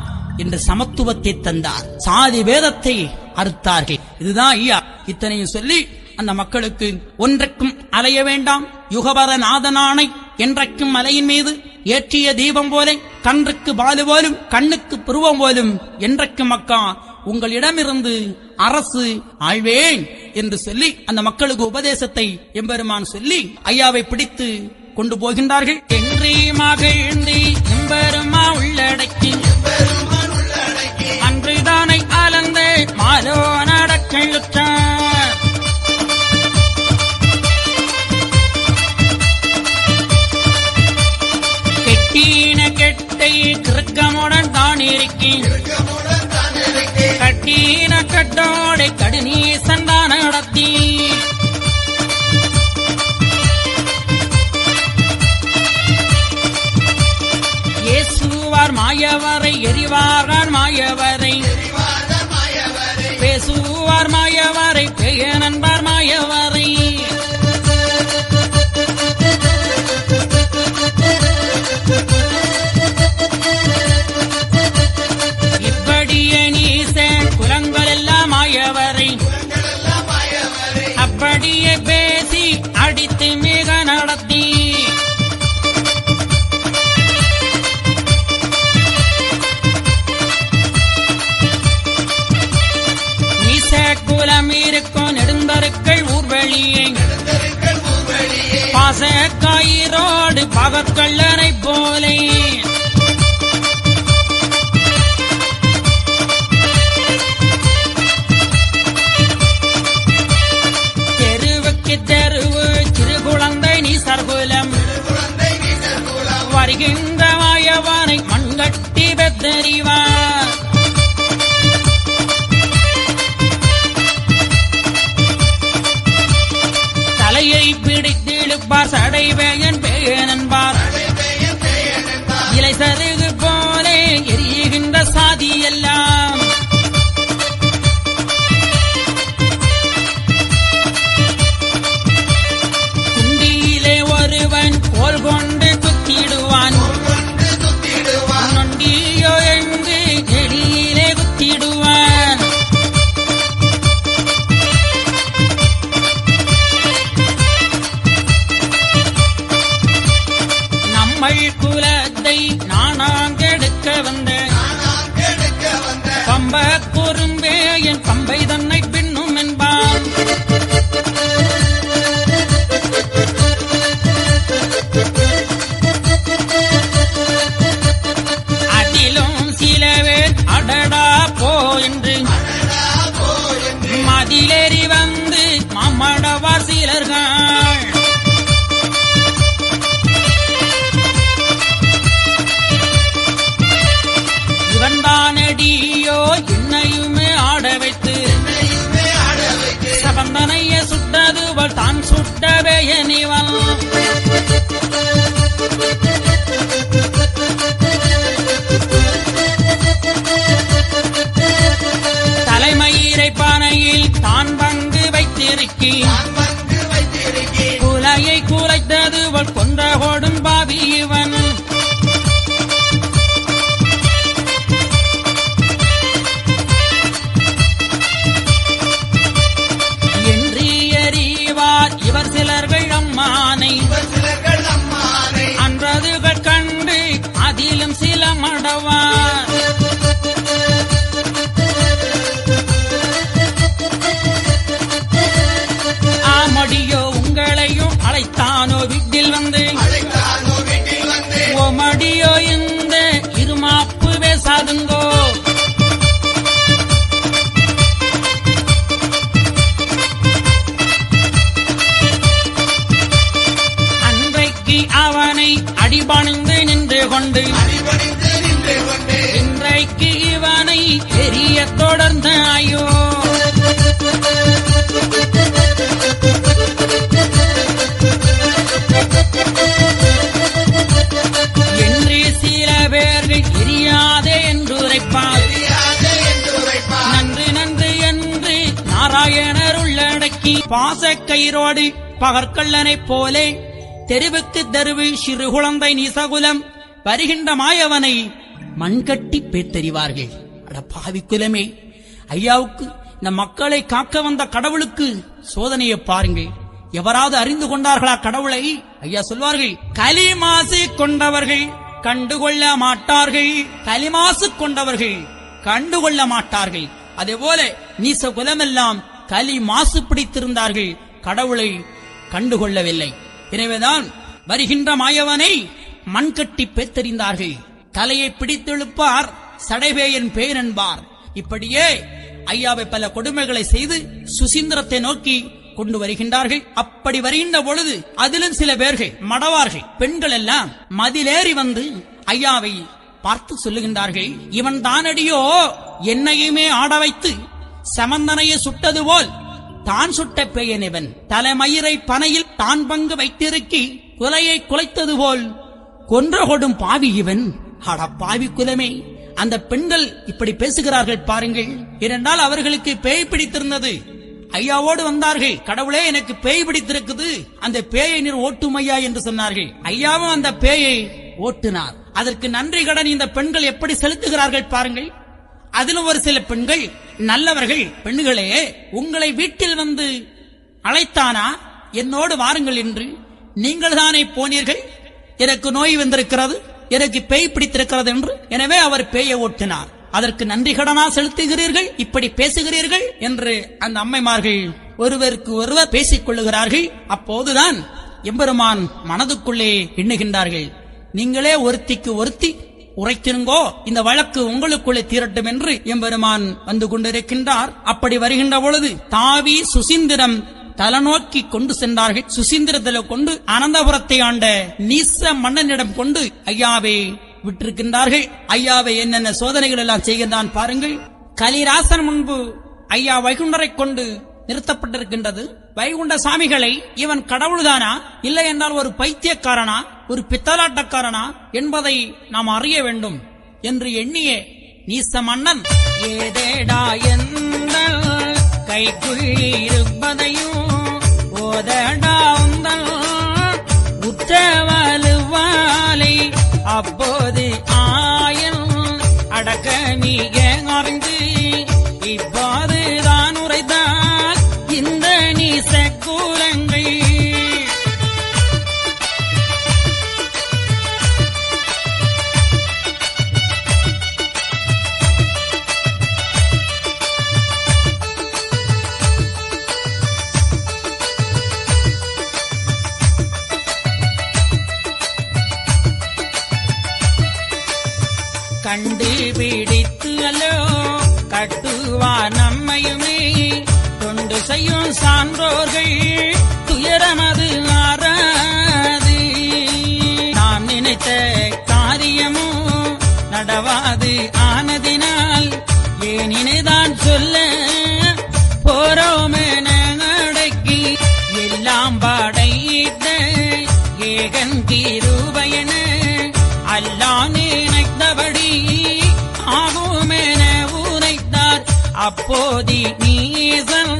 [SPEAKER 1] என்று சமத்துவத்தை தந்தார். சாதி வேதத்தை அறுத்தார்கள். இதுதான் ஐயா. இத்தனையும் சொல்லி அந்த மக்களுக்கு ஒன்றைக்கும் அலைய வேண்டாம். யுகபர நாதனானை என்றைக்கும் மலையின் மீது ஏற்றிய தீபம் போல, கன்றுக்கு பாலு போலும் கண்ணுக்கு புருவம் போலும் என்றைக்கும் மக்கா உங்களிடமிருந்து அரசு ஆழ்வேன் என்று சொல்லி அந்த மக்களுக்கு உபதேசத்தை எம்பெருமான் சொல்லி ஐயாவை பிடித்து கொண்டு போகின்றார்கள். என்றே மகிழ்ந்து எம்பெருமா உள்ளடக்கி அன்றுதானை அலந்த மாலோ நடக்கழுத்தார். கெட்டின கெட்டை கிருக்கமுடன் தான் இருக்கேன், கட்டின கட்டோடை கடுநீசன் தான் நடத்தி. ஏசுவார் மாயவரை எரிவார்கள் மாயவரை, பேசுவார் மாயவரை பெய நண்பார் மாயவரை. இப்படியே நீசன் குலங்கள் எல்லாம் மாயவரை, அப்படியே பேசி அடித்து மிக நடத்தி. குலம் இருக்கும் நெடுந்தருக்கள் ஊர்வழியை, பாசக்காயிரோடு பகற்கல்லரை போலே. தெருவுக்கு தெருவு சிறு குழந்தை நீ சர்குலம், வருகின்ற மாயவனை மண்கட்டி பெத்தறிவார். தலையை பிடித்திழுப்பார் சடைவேயன் பேயனன்பார், இலை சருகு போலே எரிகின்ற சாதி எல்லாம். குண்டியிலே ஒருவன் கோல் கொண்டு குத்திடுவான், நொண்டியோ என்று எடியிலே குத்திடுவான். குலத்தை நானாங்கெடுக்க வந்த பம்ப குறும்பே என் பம்பை தன்னை பின்னும் என்பான். அதிலும் சிலவே அடடா போ என்று மதிலேறி வந்து மாமடவார் சிலர்கள். இவன்தானடியோ என்னையுமே ஆட வைத்து சபந்தனைய சுட்டதுவள் தான் சுட்டவே எனிவன். தலைமயிரை பானையில் தான் பங்கு வைத்திருக்கி குலையை குலைத்ததுவள் கொன்ற கொடும் பாவி இவன். இவர் சிலர்கள் அம்மா பேருள்ளடக்கி பாசக்கயிரோடு பகற்கள்ளனைப் போலே தெருவுக்கு தெருவு சிறு குழந்தை நீசகுலம் வருகின்ற மாயவனை மண்கட்டி பேத்தெறிவார்கள். அட பாவி குலமே, ஐயாவுக்கு இந்த மக்களை காக்க வந்த கடவுளுக்கு சோதனையை பாருங்கள். எவராவது அறிந்து கொண்டார்களா கடவுளை? ஐயா சொல்வார்கள், கலிமாசு கொண்டவர்கள் கண்டுகொள்ள மாட்டார்கள், கலிமாசு கொண்டவர்கள் கண்டுகொள்ள மாட்டார்கள். அதேபோல நீச குலமெல்லாம் கலி மாசு பிடித்திருந்தார்கள், கடவுளை கண்டுகொள்ளவில்லை. எனவேதான் வருகின்ற மாயவனை மண்கட்டி பேத்தெறிந்தார்கள். தலையை பிடித்தெழுப்பார், சடைவேயன் பேர் என்பார். இப்படியே ஐயாவை பல கொடுமைகளை செய்து சுசீந்திரத்தை நோக்கி கொண்டு வருகின்றார்கள். அப்படி வருகின்ற பொழுது அதிலும் சில பேர்கள் மடவார்கள் பெண்கள் எல்லாம் மதிலேறி வந்து ஐயாவை பார்த்து சொல்லுகின்றார்கள், இவன் தானடியோ என்னையுமே ஆட வைத்து சமந்தனையை சுட்டது போல் தான் சுட்ட பேயன் இவன். தலைமயிரை பனையில் தான் பங்கு வைத்திருக்கி குலையை குலைத்தது போல் கொன்ற கொடும் பாவி இவன். அட பாவி குலமே, அந்த பெண்கள் இப்படி பேசுகிறார்கள் பாருங்கள். ஏனென்றால் அவர்களுக்கு பேய் பிடித்திருந்தது. ஐயாவோடு வந்தார்கள், கடவுளே எனக்கு பேய் பிடித்திருக்குது, அந்த பேயை நீர் ஓட்டும் ஐயா என்று சொன்னார்கள். ஐயாவும் அந்த பேயை ஓட்டினார். அதற்கு நன்றி கடன் இந்த பெண்கள் எப்படி செலுத்துகிறார்கள் பாருங்கள். அதிலும் ஒரு சில பெண்கள் நல்லவர்கள், பெண்களே உங்களை வீட்டில் வந்து அழைத்தானா, என்னோடு வாருங்கள் என்று. நீங்கள் தானே போனீர்கள், எனக்கு நோய் வந்திருக்கிறது, எனக்கு பேய் பிடித்திருக்கிறது என்று. எனவே அவர் பேயை ஓட்டினார். அதற்கு நன்றி கடனா செலுத்துகிறீர்கள், இப்படி பேசுகிறீர்கள் என்று அந்த அம்மைமார்கள் ஒருவருக்கு ஒருவர் பேசிக் கொள்ளுகிறார்கள். அப்போதுதான் எம்பெருமான் மனதுக்குள்ளே எண்ணுகின்றார்கள், நீங்களே ஒருத்திக்கு ஒருத்தி உரைத்திருங்கோ, இந்த வழக்கு உங்களுக்குள்ளே தீரட்டும் என்று எம்பெருமான் வந்து கொண்டிருக்கின்றார். அப்படி வருகின்ற பொழுது தாவி சுசீந்திரம் தலநோக்கி கொண்டு சென்றார்கள். சுசீந்திரத்தில கொண்டு அனந்தபுரத்தை ஆண்ட நீச மன்னனிடம் கொண்டு ஐயாவை விட்டிருக்கின்றார்கள். ஐயாவை என்னென்ன சோதனைகள் எல்லாம் செய்கின்றான் பாருங்கள். கலிராசன் முன்பு ஐயா வைகுண்டரை கொண்டு நிறுத்தப்பட்டிருக்கின்றது. வைகுண்ட சாமிகளை இவன் கடவுள்தானா, இல்லை என்றால் ஒரு பைத்தியக்காரனா, ஒரு பித்தலாட்டக்காரனா என்பதை நாம் அறிய வேண்டும் என்று எண்ணிய நீச மன்னன், ஏதேடா எந்த கைக்குள் இருப்பதையும் ஓதடா உந்தல் உற்றவலுவாலை அப்போது ஆயன் அடக்கமிக அறிந்து இப்போது தான் உரைத்தால் இந்த நீச கூலங்கள். கண்டுபிடித்து அல்லோ கட்டுவா நம்மையுமே தொண்டு செய்யும் சான்றோர்கள் துயரமது ஆறாது. நாம் நினைத்த காரியமும் நடவாது ஆனதினால் ஏனினைதான் சொல்ல போறோமென அடக்கி எல்லாம் படையிட்ட ஏகன் கிருபையென அல்லா நினைத்தபடி ஆகுமென உரைத்தார். அப்போதி நீசன்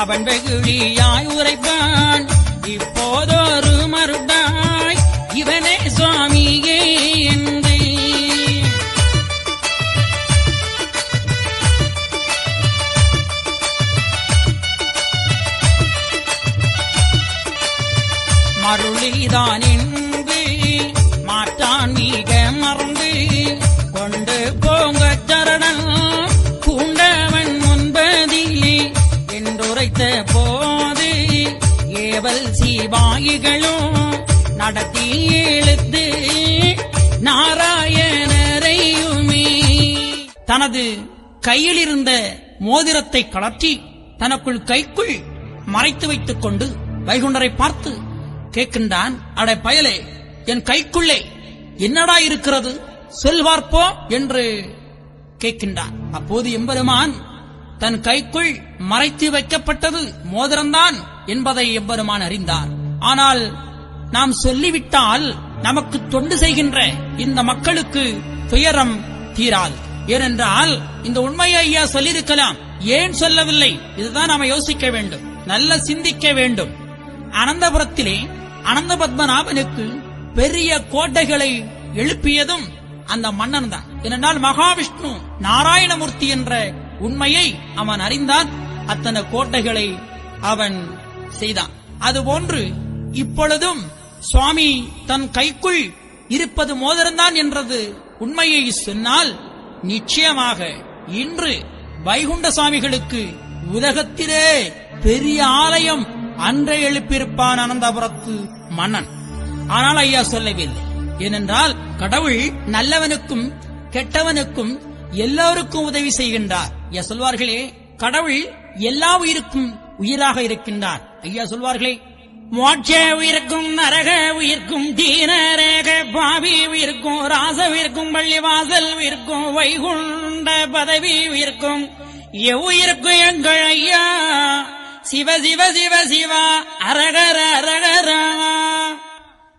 [SPEAKER 1] அவன் வெகுளியாய் உரைப்பான், இப்போதொரு மறுடாய் இவனே சுவாமியே என்று. மருளிதான் என்று மாற்றான் மிக மறந்து கொண்டு போங்க சரணன் பூண்டவன் முன்பதிலே என்றுரைத்த போது ஏவல் சிவாயிகளும் நடத்தி இழுத்து நாராயணரையுமே தனது கையில் இருந்த மோதிரத்தை கலற்றி தனக்குள் கைக்குள் மறைத்து வைத்துக் கொண்டு வைகுண்டரை பார்த்து கேட்கின்றான், அடை பயலே, என் கைக்குள்ளே என்னடா இருக்கிறது சொல் பார்ப்போம் என்று கேட்கின்றான். அப்போது எம்பெருமான் தன் கைக்குள் மறைத்து வைக்கப்பட்டது மோதிரம்தான் என்பதை எம்பெருமான் அறிந்தார். ஆனால் நாம் சொல்லிவிட்டால் நமக்கு தொண்டு செய்கின்ற இந்த மக்களுக்கு துயரம் தீராது. ஏனென்றால் இந்த உண்மையை ஐயா சொல்லியிருக்கலாம், ஏன் சொல்லவில்லை? இதுதான் நாம யோசிக்க வேண்டும், நல்ல சிந்திக்க வேண்டும். அனந்தபுரத்திலே அனந்த பத்மநாபனுக்கு பெரிய கோட்டைகளை எழுப்பியதும் அந்த மன்னன் தான். ஏனென்றால் மகாவிஷ்ணு நாராயணமூர்த்தி என்ற உண்மையை அவன் அறிந்தான். அத்தனை கோட்டைகளை அவன் செய்தான். அதுபோன்று இப்பொழுதும் சுவாமி தன் கைக்குள் இருப்பது மோதிரம்தான் என்றது உண்மையை சொன்னால் நிச்சயமாக இன்று வைகுண்ட சுவாமிகளுக்கு உலகத்திலே பெரிய ஆலயம் அன்றே எழுப்பியிருப்பான் அனந்தபுரத்து மன்னன். ஆனால் ஐயா சொல்லவில்லை. ஏனென்றால் கடவுள் நல்லவனுக்கும் கெட்டவனுக்கும் எல்லோருக்கும் உதவி செய்கின்றார். ஐயா சொல்வார்களே, கடவுள் எல்லா உயிருக்கும் உயிராக இருக்கின்றார். ஐயா சொல்வார்களே, மோட்ச உயிருக்கும் நரக உயிர்க்கும் தீனரேக பாவி உயிர்க்கும் ராச உயிர்க்கும் பள்ளிவாசல் உயிர்க்கும் வைகுண்ட பதவி உயிர்க்கும் எவ்வுயிருக்கும் எங்கள் ஐயா சிவ சிவ சிவ சிவா அரகர அரகரா.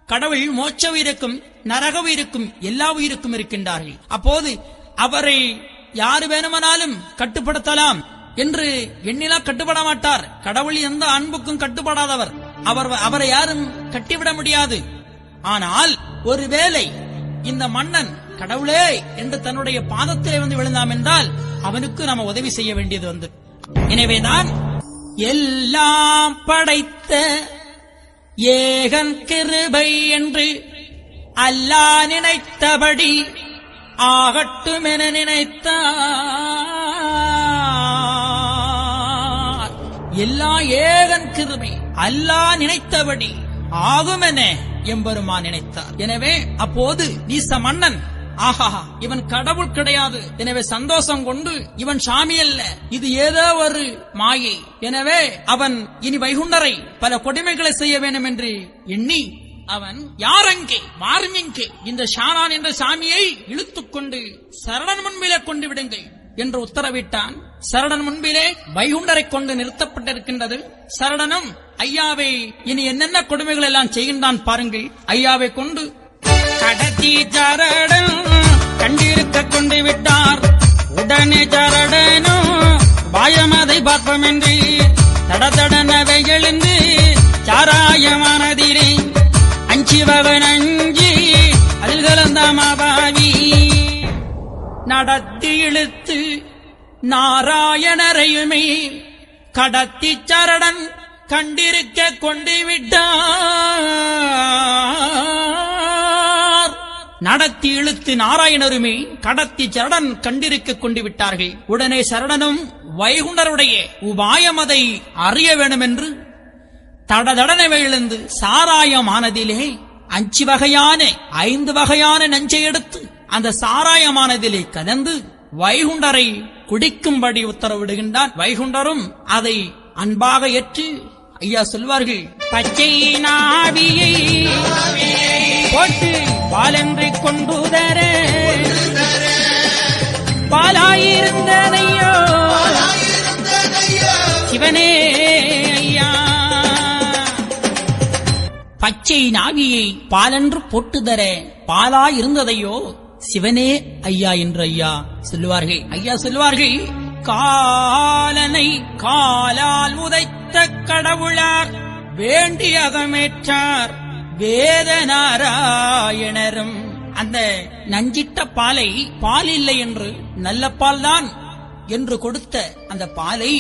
[SPEAKER 1] கடவுள் மோட்ச உயிருக்கும் நரக உயிருக்கும் எல்லா உயிருக்கும் இருக்கின்றார்கள். அப்போது அவரை யாரு வேணுமானாலும் கட்டுப்படுத்தலாம் என்று எண்ணிலா கட்டுப்பட மாட்டார். கடவுள் எந்த அன்புக்கும் கட்டுப்படாதவர். அவரை யாரும் கட்டிவிட முடியாது. ஆனால் ஒருவேளை இந்த மன்னன் கடவுளே என்று தன்னுடைய பாதத்திலே வந்து விழுந்தாம் என்றால் அவனுக்கு நாம உதவி செய்ய வேண்டியது வந்து. எனவேதான் எல்லாம் படைத்த ஏகன் கிருபை என்று அல்லாஹ் நினைத்தபடி ஆகட்டும் என நினைத்தார். எல்லா ஏகன் கிருபை அல்லாஹ் நினைத்தபடி ஆகும் என எம்பெருமான் நினைத்தார். எனவே அப்போது நீச மன்னன் ஆஹா இவன் கடவுள் கிடையாது, எனவே சந்தோஷம் கொண்டு இவன் சாமி அல்ல, இது ஏதோ ஒரு மாயை, எனவே அவன் இனி வைகுண்டரை பல கொடுமைகளை செய்ய வேண்டும் என்று எண்ணி அவன் யார் அங்கே வாரும் எங்கே இந்த ஷானான் என்ற சாமியை இழுத்துக்கொண்டு சரணன் முன்பிலே கொண்டு விடுங்கள் என்று உத்தரவிட்டான். சரணன் முன்பிலே வைகுண்டரை கொண்டு நிறுத்தப்பட்டிருக்கின்றது. சரணனும் ஐயாவை இனி என்னென்ன கொடுமைகள் எல்லாம் செய்கின்றான் பாருங்கள். ஐயாவை கொண்டு கடத்தி சரணன் கண்டிருக்க கொண்டு விட்டார். உடனே சரணனும் பாயமதை பார்ப்போம் என்று தடதடனவை எழுந்து சாராயமானதிலே அஞ்சி வகன் அஞ்சி அதில் கலந்த மாபாவி நடத்தி இழுத்து நாராயணரையுமே கடத்தி சரணன் கண்டிருக்க கொண்டு விட்டார். நடத்தி இழுத்து நாராயணருமே கடத்தி சரணன் கண்டிருக்க கொண்டு விட்டார்கள். உடனே சரணனும் வைகுண்டருடைய உபாயமதை அறிய வேண்டும் என்று தடதடனவை எழுந்து சாராயமானதிலே 5 வகையான 5 வகையான நஞ்சை எடுத்து அந்த சாராயமானதிலே கலந்து வைகுண்டரை குடிக்கும்படி உத்தரவிடுகின்றான். வைகுண்டரும் அதை அன்பாக ஏற்று ஐயா சொல்வார்கள், பச்சை நாவியை போட்டு பாலென்று கொண்டு தர பாலாயிருந்தனையோ சிவனே ஐயா. பச்சை நாவியை பாலென்று போட்டு தர பாலா இருந்ததையோ சிவனே ஐயா என்று ஐயா சொல்லுவார்கள். ஐயா சொல்லுவார்கள், காலனை காலால் உதைத்த கடவுளார் வேண்டி அகமேற்றார் வேதநாராயணரும். அந்த நஞ்சிட்ட பாலை பால் இல்லை என்று நல்ல பால் தான் என்று கொடுத்த அந்த பாலை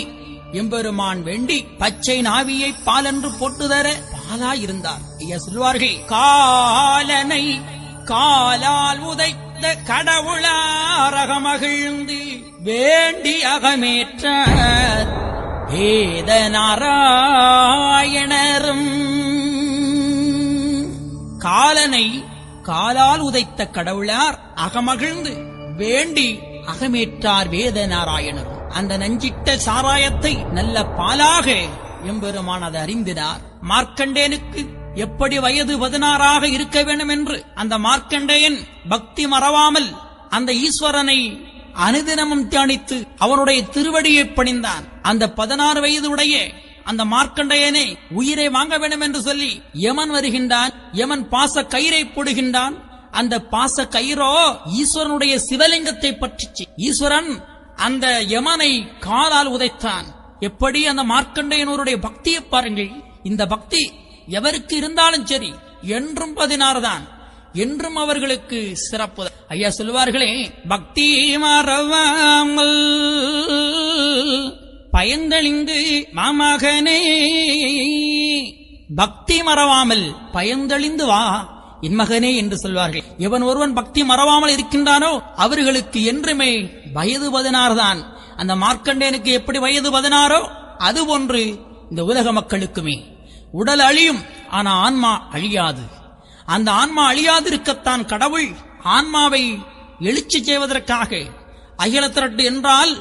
[SPEAKER 1] எம்பெருமான் வேண்டி பச்சை நாவியை பால் என்று போட்டுதர பாலா இருந்தார். ஐயா சொல்வார்கள், காலனை காலால் உதைத்த கடவுளாரகமகிழ்ந்து வேண்டி அகமேற்ற வேதநாராயணரும். காலனை காலால் உதைத்த கடவுளார் அகமகிழ்ந்து வேண்டி அகமேற்றார் வேதநாராயணர். அந்த நஞ்சிட்ட சாராயத்தை நல்ல பாலாக எம்பெருமான் அதை அறிந்தினார். மார்க்கண்டேனுக்கு எப்படி வயது 16ஆக இருக்க வேண்டும் என்று அந்த மார்க்கண்டேயன் பக்தி மறவாமல் அந்த ஈஸ்வரனை அனுதினமும் தியானித்து அவனுடைய திருவடியை பணிந்தான். அந்த 16 வயது உடைய அந்த மார்க்கண்டேயனை உயிரை வாங்க வேண்டும் என்று சொல்லி யமன் வருகின்றான். யமன் பாச கயிறை போடுகின்றான். அந்த பாச கயிறோ ஈஸ்வரனுடைய சிவலிங்கத்தை பற்றிச்சு. ஈஸ்வரன் அந்த யமனை காலால் உதைத்தான். எப்படி அந்த மார்க்கண்டேயனூருடைய பக்தியை பாருங்கள். இந்த பக்தி எவருக்கு இருந்தாலும் சரி, என்றும் 16 தான், என்றும் அவர்களுக்கு சிறப்பு. ஐயா சொல்வார்களே, பக்தி மறவாமல் பயந்தளிந்து மாமகனே, பக்தி மறவாமல் பயந்தளிந்து வா என் மகனே என்று சொல்வார்கள். எவன் ஒருவன் பக்தி மறவாமல் இருக்கின்றானோ அவர்களுக்கு என்றுமே வயது 16 தான். அந்த மார்க்கண்டேனுக்கு எப்படி வயது 16ஓ அதுபோன்று இந்த உலக மக்களுக்குமே. உடல் அழியும், ஆனா ஆன்மா அழியாது. அந்த ஆன்மா அழியாதிருக்கத்தான் கடவுள் ஆன்மாவை எழுச்சி செய்வதற்காக அகில திரட்டு என்றால்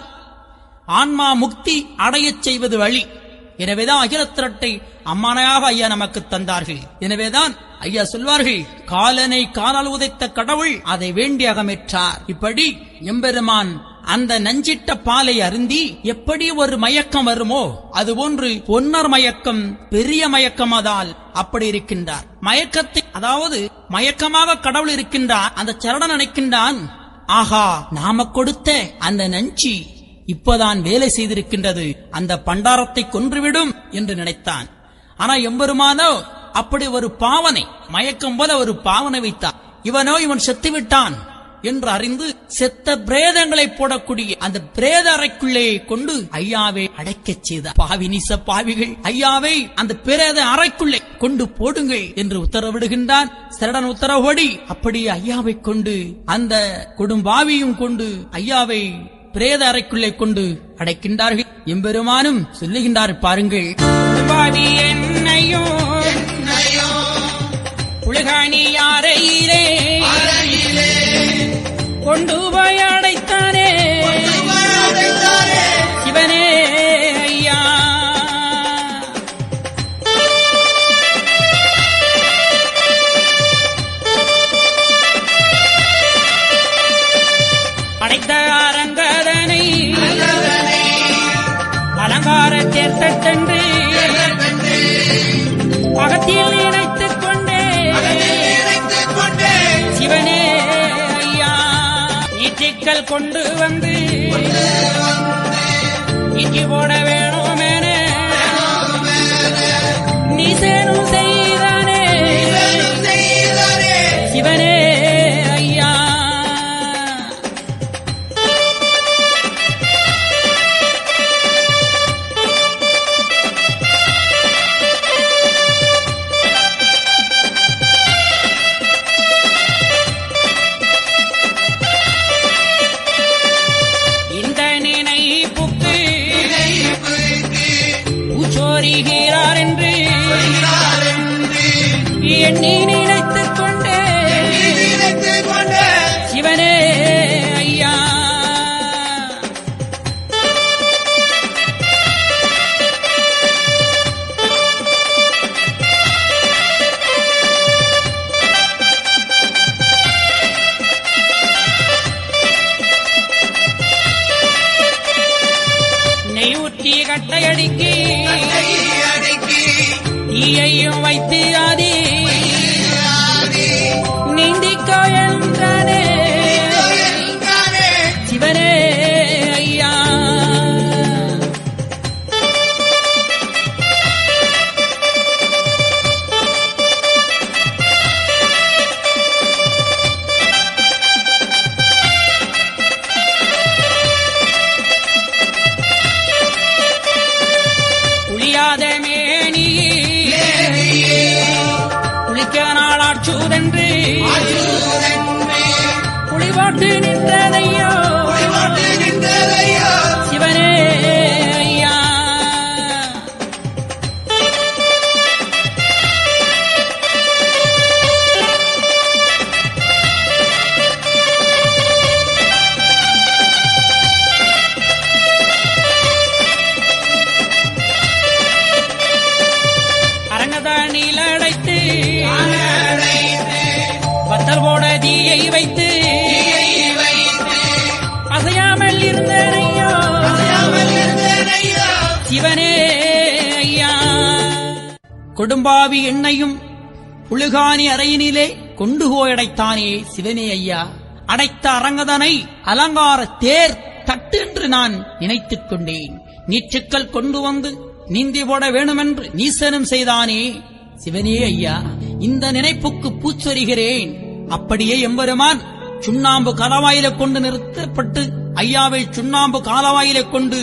[SPEAKER 1] ஆன்மா முக்தி அடையச் செய்வது வழி. எனவேதான் அகில திரட்டை அம்மானையாக ஐயா நமக்கு தந்தார்கள். எனவேதான் ஐயா சொல்வார்கள், காலனை காலால் உதைத்த கடவுள் அதை வேண்டி அகமேற்றார். இப்படி எம்பெருமான் அந்த நஞ்சிட்ட பாலை அருந்தி எப்படி ஒரு மயக்கம் வருமோ அதுபோன்று பொன்னர் மயக்கம் பெரிய மயக்கமாதால் அப்படி இருக்கின்றார். மயக்கத்தை, அதாவது மயக்கமாக கடவுள் இருக்கின்றார். அந்த சரணன் நினைக்கின்றான், ஆகா நாம கொடுத்த அந்த நஞ்சி இப்பதான் வேலை செய்திருக்கின்றது, அந்த பண்டாரத்தை கொன்றுவிடும் என்று நினைத்தான். ஆனா எம்பெருமானோ அப்படி ஒரு பாவனை, மயக்கம் போல ஒரு பாவனை வைத்தார். இவன் செத்துவிட்டான் என்று அறிந்து செத்த பிரேதங்களை போடக்கூடிய அந்த பிரேத அறைக்குள்ளே கொண்டு ஐயாவை அடைக்கச் செய்தார். பாவி நீச பாவிகள், ஐயாவை அந்த பிரேத அறைக்குள்ளே கொண்டு போடுங்கள் என்று உத்தரவிடுகின்றான். சரடன் உத்தரவோடி அப்படியே ஐயாவை கொண்டு அந்த கொடும்பாவியும் கொண்டு ஐயாவை பிரேத அறைக்குள்ளே கொண்டு அடைக்கின்றார்கள். எம்பெருமானும் சொல்லுகின்றார் பாருங்கள், என்னையோ உலகாணி யாரையிலே கொண்டு போய் அடைத்தானே சிவனே ஐயா. அடைத்த அரங்கதனை அலங்கார தேர்த்தென்று அகத்தில் இணைத்துக் கொண்டே சிவனே ஐயா நீச்சிக்கல் கொண்டு வந்து இஞ்சி போட வேணுமேன நீ சேரும் செய்தானே சிவனே ஐயா. பூச்சோரிகிறார் என்று எண்ணி நினைத்துக் கொண்டே சிவனே ஐயா. நெய்யூற்றி கட்டையடிக்கு ஈயையும் வைத்து ஆதி நீந்திக்கோ என்றானே சிவனே ஐயா. புளியாத மேனியே குளிக்க நாளாச்சுதென்று குளிவாட்டு நின்றதையோ சிவனே ஐயா. அரங்கதானில் அடைத்து வத்தல் போட தீயை வைத்து அசையாமல் இருந்தனையோ சிவனே ஐயா. கொடும்பாவி எண்ணையும் புழுகானி அறையினிலே கொண்டு போயடைத்தானே சிவனே ஐயா. அடைத்த அரங்கதனை அலங்கார தேர் தட்டு என்று என்று நான் நினைத்துக் கொண்டேன். நீச்சுக்கள் கொண்டு வந்து நீந்தி போட வேணுமென்று நீசனும் செய்தானே. சிவனே ஐயா, இந்த நினைப்புக்கு பூச்சொரிகிறேன். அப்படியே எம்பெருமான் சுண்ணாம்பு காலவாயில கொண்டு நிறுத்தப்பட்டு ஐயாவை சுண்ணாம்பு காலவாயில கொண்டு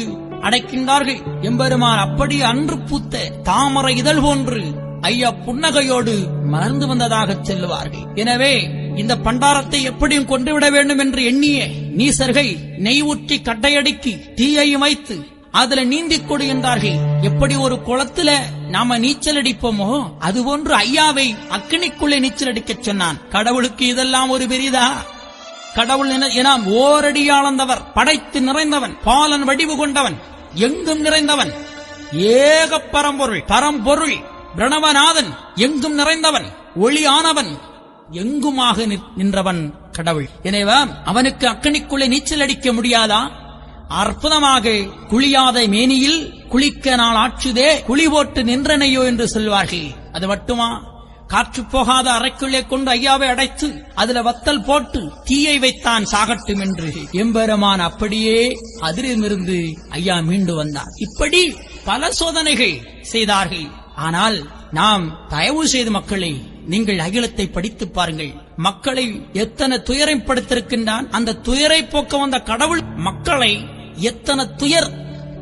[SPEAKER 1] அடைக்கின்றார்கள். எம்பெருமான் அப்படி அன்று பூத்த தாமரை இதழ் போன்று ஐயா புன்னகையோடு மலர்ந்து வந்ததாக சொல்லுவார்கள். எனவே இந்த பண்டாரத்தை எப்படியும் கொண்டுவிட வேண்டும் என்று எண்ணிய நீசர்கள் நெய் ஊற்றி கட்டையடுக்கி தீயையும் வைத்து அதுல நீந்திக் கொடுகின்றார்கள். எப்படி ஒரு குளத்துல நாம நீச்சல் அடிப்போமோ அதுபோன்று ஐயாவை அக்கினிக்குள்ளே நீச்சல் அடிக்கச் சொன்னான். கடவுளுக்கு இதெல்லாம் ஒரு பெரிதா? கடவுள் என ஓரடியாளந்தவர், படைத்து நிறைந்தவன், பாலன் வடிவு கொண்டவன், எங்கும் நிறைந்தவன், ஏக பரம்பொருள், பரம்பொருள், பிரணவநாதன், எங்கும் நிறைந்தவன், ஒளியானவன், எங்குமாக நின்றவன் கடவுள். எனவே அவனுக்கு அக்கனிக்குள்ளே நீச்சல் அடிக்க முடியாதா? அற்புதமாக குளியாத மேனியில் குளிக்க நாள் ஆற்றுதே, குழி போட்டு நின்றனையோ என்று சொல்வார்கள். அது மட்டுமா? காற்று போகாத அறைக்குள்ளே கொண்டு ஐயாவை அடைத்து அதுல வத்தல் போட்டு தீயை வைத்தான் சாகட்டும் என்று. எம்பெருமான் அப்படியே அதிலிருந்து ஐயா மீண்டு வந்தார். இப்படி பல சோதனைகள் செய்தார்கள். ஆனால் நாம் தயவு செய்து மக்களை, நீங்கள் அகிலத்தை படித்து பாருங்கள். மக்களை எத்தனை துயரை படுத்திருக்கின்றான். அந்த துயரை போக்க வந்த கடவுள் மக்களை எத்தனை துயர்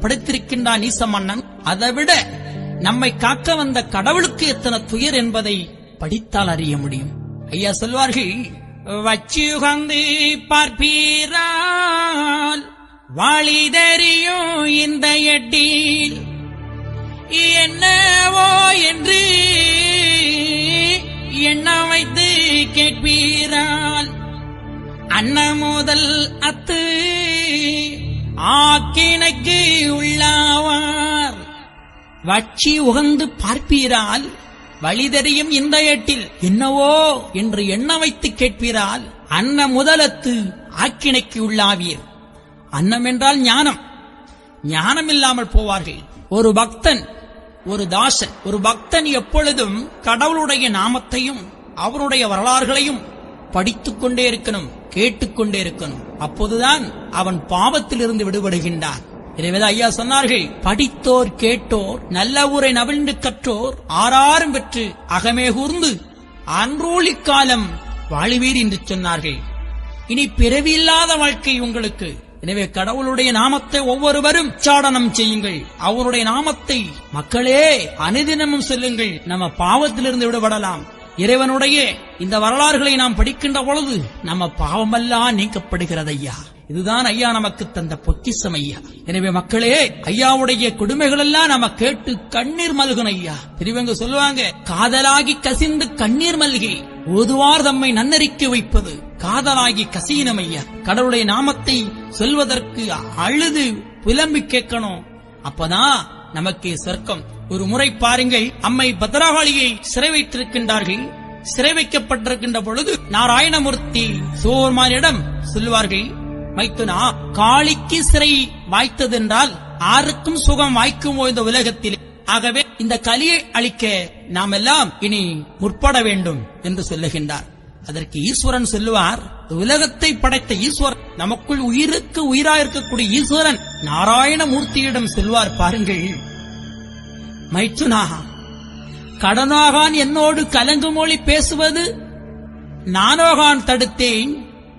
[SPEAKER 1] படுத்திருக்கின்றான் ஈச மன்னன். அதைவிட நம்மை காக்க வந்த கடவுளுக்கு எத்தனை துயர் என்பதை படித்தால் அறிய முடியும். ஐயா சொல்வார்கள், வச்சுகந்து பார்ப்பீரால் வாழி தெரியும் இந்த எட்டில் என்னவோ என்று எண்ண வைத்து கேட்பீரால் அன்ன முதல் அத்து ஆக்கினைக்கு உள்ளாவார். வச்சி உகந்து பார்ப்பீரால் வழி தெரியும் இந்த எட்டில் என்னவோ என்று எண்ண வைத்து கேட்பீரால் அன்ன முதலத்து ஆக்கினைக்கு உள்ளாவீர். அன்னம் என்றால் ஞானம். ஞானம் இல்லாமல் போவார்கள். ஒரு பக்தன், ஒரு தாசன், ஒரு பக்தன் எப்பொழுதும் கடவுளுடைய நாமத்தையும் அவருடைய வரலாறுகளையும் படித்துக் கொண்டே இருக்கணும், கேட்டுக்கொண்டே இருக்கணும். அப்போதுதான் அவன் பாவத்திலிருந்து விடுபடுகின்றான். எனவே ஐயா சொன்னார்கள், படித்தோர் கேட்டோர் நல்ல ஊரை நவிழ்ந்து கற்றோர் ஆறாரும் பெற்று அகமே கூர்ந்து அன்றோழி காலம் வாழுவீர் என்று சொன்னார்கள். இனி பிறவியில்லாத வாழ்க்கை உங்களுக்கு. எனவே கடவுளுடைய நாமத்தை ஒவ்வொருவரும் உச்சாடனம் செய்யுங்கள். அவருடைய நாமத்தை மக்களே அனுதினமும் சொல்லுங்கள். நம்ம பாவத்திலிருந்து விடுபடலாம். இறைவனுடைய இந்த வரலாறுகளை நாம் படிக்கின்ற பொழுது நம்ம பாவமெல்லாம் நீக்கப்படுகிறது ஐயா. இதுதான் ஐயா நமக்கு தந்த பொக்கிஷம் ஐயா. எனவே மக்களே, ஐயாவுடைய கொடுமைகள் எல்லாம் நாம கேட்டு கண்ணீர் மல்கணும் ஐயா. பெரியவங்க சொல்லுவாங்க, காதலாகி கசிந்து கண்ணீர் மல்கி ஓதுவார் தம்மை நன்னறிக்க வைப்பது காதலாகி கசியினம் ஐயா. கடவுளுடைய நாமத்தை சொல்வதற்கு அழுது புலம்பி கேட்கணும். அப்பதான் நமக்கு சொர்க்கம். ஒரு முறை பாருங்கள், அம்மை பத்ரகாளியை சிறை வைத்திருக்கின்றார்கள். சிறை வைக்கப்பட்டிருக்கின்ற பொழுது நாராயணமூர்த்தி சோர்மானிடம் சொல்லுவார்கள், மைத்துனா, காளிக்கு சிறை வாய்த்ததென்றால் ஆருக்கும் சுகம் வாய்க்குமோ இந்த உலகத்தில். ஆகவே இந்த கலியை அழிக்க நாம் எல்லாம் இனி முற்பட வேண்டும் என்று சொல்லுகின்றார். அதற்கு ஈஸ்வரன் சொல்லுவார், உலகத்தை படைத்த ஈஸ்வரன், நமக்குள் உயிருக்கு உயிராயிருக்கக்கூடிய ஈஸ்வரன் நாராயணமூர்த்தியிடம் சொல்வார், பாருங்கள் மைத்துனா, கடனாகான் என்னோடு கலங்கு மொழி பேசுவது நானோகான் தடுத்தேன்,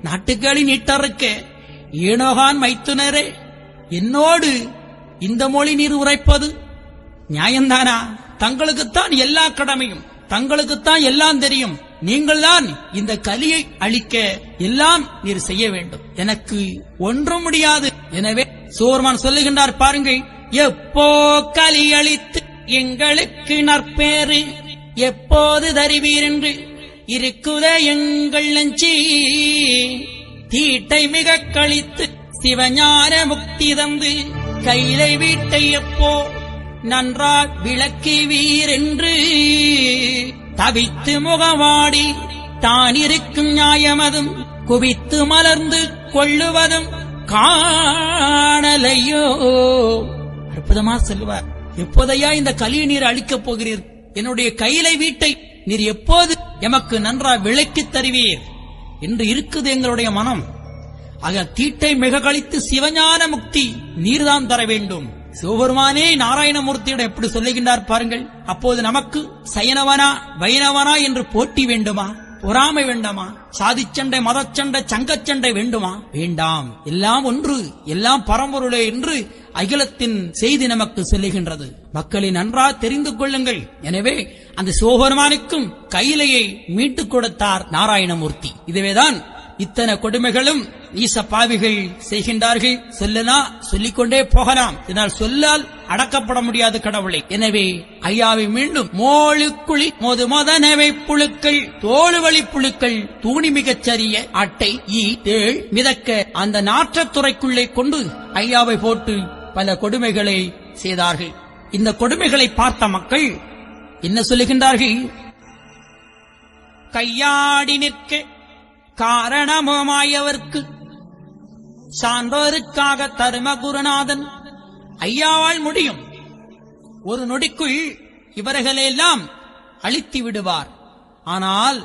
[SPEAKER 1] நாட்டுக்களின் நீட்டறுக்க ஏனோகான் மைத்துனரே என்னோடு இந்த மொழி நீர் உரைப்பது நியாயந்தானா? தங்களுக்குத்தான் எல்லா கடமையும், தங்களுக்குத்தான் எல்லாம் தெரியும். நீங்கள் தான் இந்த கலியை அழிக்க எல்லாம் நீர் செய்ய வேண்டும். எனக்கு ஒன்றும் முடியாது. எனவே சோர்மான் சொல்லுகின்றார், பாருங்கள், எப்போ கலி அழித்து எங்களுக்கு நற்பேறு எப்போது தருவீர் என்று இருக்குதே எங்கள் நெஞ்சி. தீட்டை மிக கழித்து சிவஞான முக்தி தந்து கையிலை வீட்டை எப்போ நன்றா விளக்குவீர் என்று தவித்து முகவாடி தான் இருக்கும் நியாயமதும் குவித்து மலர்ந்து கொள்ளுவதும் காணலையோ. அற்புதமா சொல்லுவார், எப்போதையா இந்த கலியை நீர் அழிக்கப் போகிறீர்? என்னுடைய கையிலை வீட்டை நீர் எப்போது எமக்கு நன்றா விளக்கித் தருவீர் என்று இருக்குது எங்களுடைய மனம். ஆக தீட்டை மிக கழித்து சிவஞான முக்தி நீர்தான் தர வேண்டும். சிவபெருமானே நாராயணமூர்த்தியிடம் எப்படி சொல்லுகின்றார் பாருங்கள். அப்போது நமக்கு சயனவனா வைணவனா என்று போட்டி வேண்டுமா? பொறாமை வேண்டாமா? சாதிச்சண்டை, மதச்சண்டை, சங்கச்சண்டை வேண்டுமா? வேண்டாம். எல்லாம் ஒன்று, எல்லாம் பரம்பொருளே என்று அகிலத்தின் செய்தி நமக்கு சொல்லுகின்றது. மக்களை நன்றாக தெரிந்து கொள்ளுங்கள். எனவே அந்த சிவபெருமானுக்கும் கையிலையை மீட்டுக் கொடுத்தார் நாராயணமூர்த்தி. இதுவேதான் இத்தனை கொடுமைகளும் ஈச பாவிகள் செய்கின்றார்கள். சொல்லிக்கொண்டே போகலாம். இதனால் சொல்லால் அடக்கப்பட முடியாது கடவுளை. எனவே ஐயாவை மீண்டும் மோழுக்குழி மோது மதனவை புழுக்கள் தோளுவழி புழுக்கள் தூணி மிகச் சரிய அட்டை ஈ தேள் மிதக்க அந்த நாற்றத்துறைக்குள்ளே கொண்டு ஐயாவை போட்டு பல கொடுமைகளை செய்தார்கள். இந்த கொடுமைகளை பார்த்த மக்கள் என்ன சொல்லுகின்றார்கள்? கையாடி நிற்க காரணமாயவர்க்கு சான்றோருக்காக தரும குருநாதன் ஐயாவால் முடியும். ஒரு நொடிக்குள் இவர்களெல்லாம் அழித்து விடுவார். ஆனால்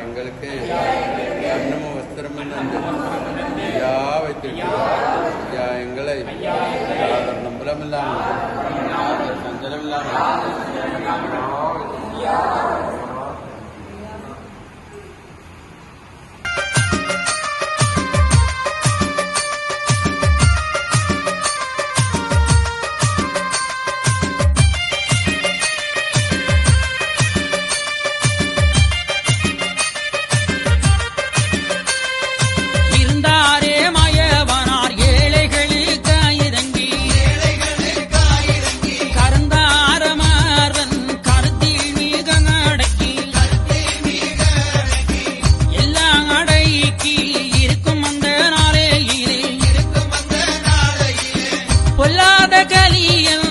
[SPEAKER 1] எங்களுக்கு அன்னமும் வஸ்திரம் எங்களை நம்பலமில்லாமல் சஞ்சலமில்லாமல் பொல்லாத கலியன்